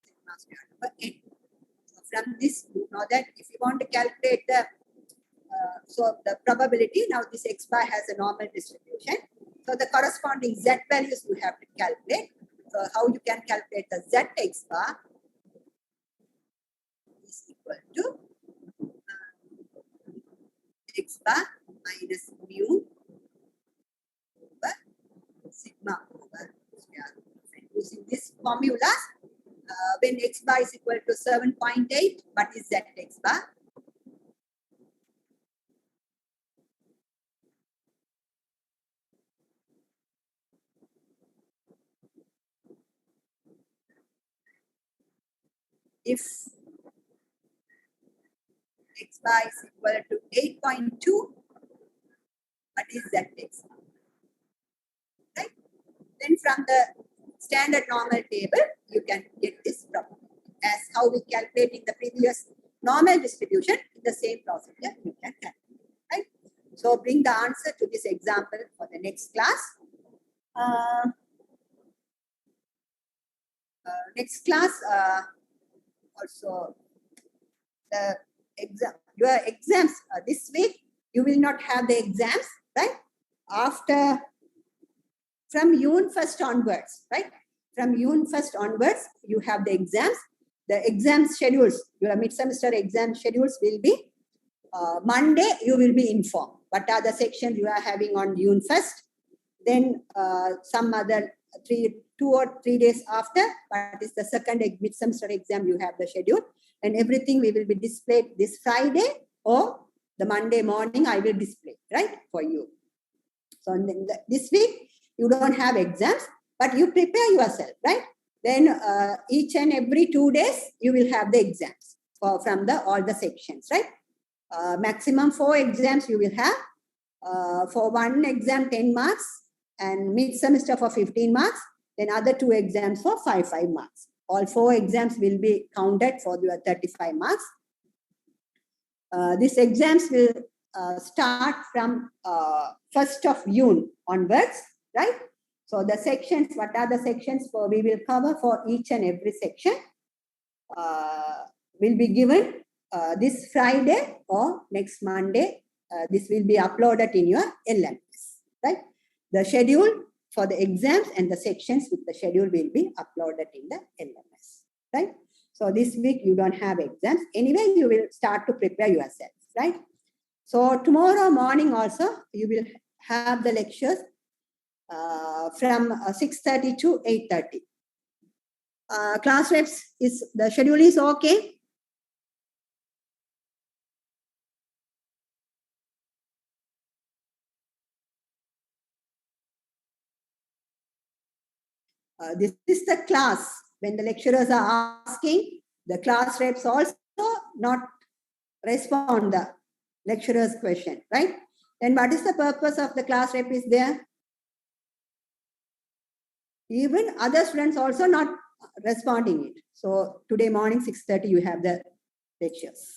Sigma squared over n. So from this, you know that if you want to calculate the, so the probability, now this X bar has a normal distribution. So the corresponding Z values you have to calculate. So how you can calculate the Z X bar is equal to X bar minus mu over sigma over square root. And using this formula, when X bar is equal to 7.8, what is Z X bar? If X bar is equal to 8.2, what is Z X bar? Right? Then from the standard normal table, you can get this probability. As how we calculated the previous normal distribution, in the same procedure, you can calculate. Right? So bring the answer to this example for the next class. Next class, also the exam. your exams this week, you will not have the exams, right? After, from June 1st onwards, right? From June 1st onwards, you have the exams. The exam schedules, your mid-semester exam schedules will be Monday, you will be informed. What are the sections you are having on June 1st? Then some other 2 or 3 days after, what is the second mid-semester exam, you have the schedule. And everything we will be displayed this Friday or the Monday morning, I will display, right, for you. So this week, you don't have exams, but you prepare yourself, right? Then each and every 2 days, you will have the exams from all the sections, right? Maximum 4 exams you will have. For one exam, 10 marks, and mid-semester for 15 marks, then other 2 exams for 5 marks. All 4 exams will be counted for your 35 marks. These exams will start from 1st of June onwards, right? So the sections, what are the sections for we will cover for each and every section will be given this Friday or next Monday. This will be uploaded in your LMS, right? The schedule for the exams and the sections with the schedule will be uploaded in the LMS, right? So this week you don't have exams. Anyway, you will start to prepare yourself, right? So tomorrow morning also, you will have the lectures from 6:30 to 8:30. Class reps, the schedule is okay? This is the class. When the lecturers are asking, the class reps also not respond the lecturer's question, right? Then what is the purpose of the class rep is there? Even other students also not responding it. So today morning 6:30 you have the lectures.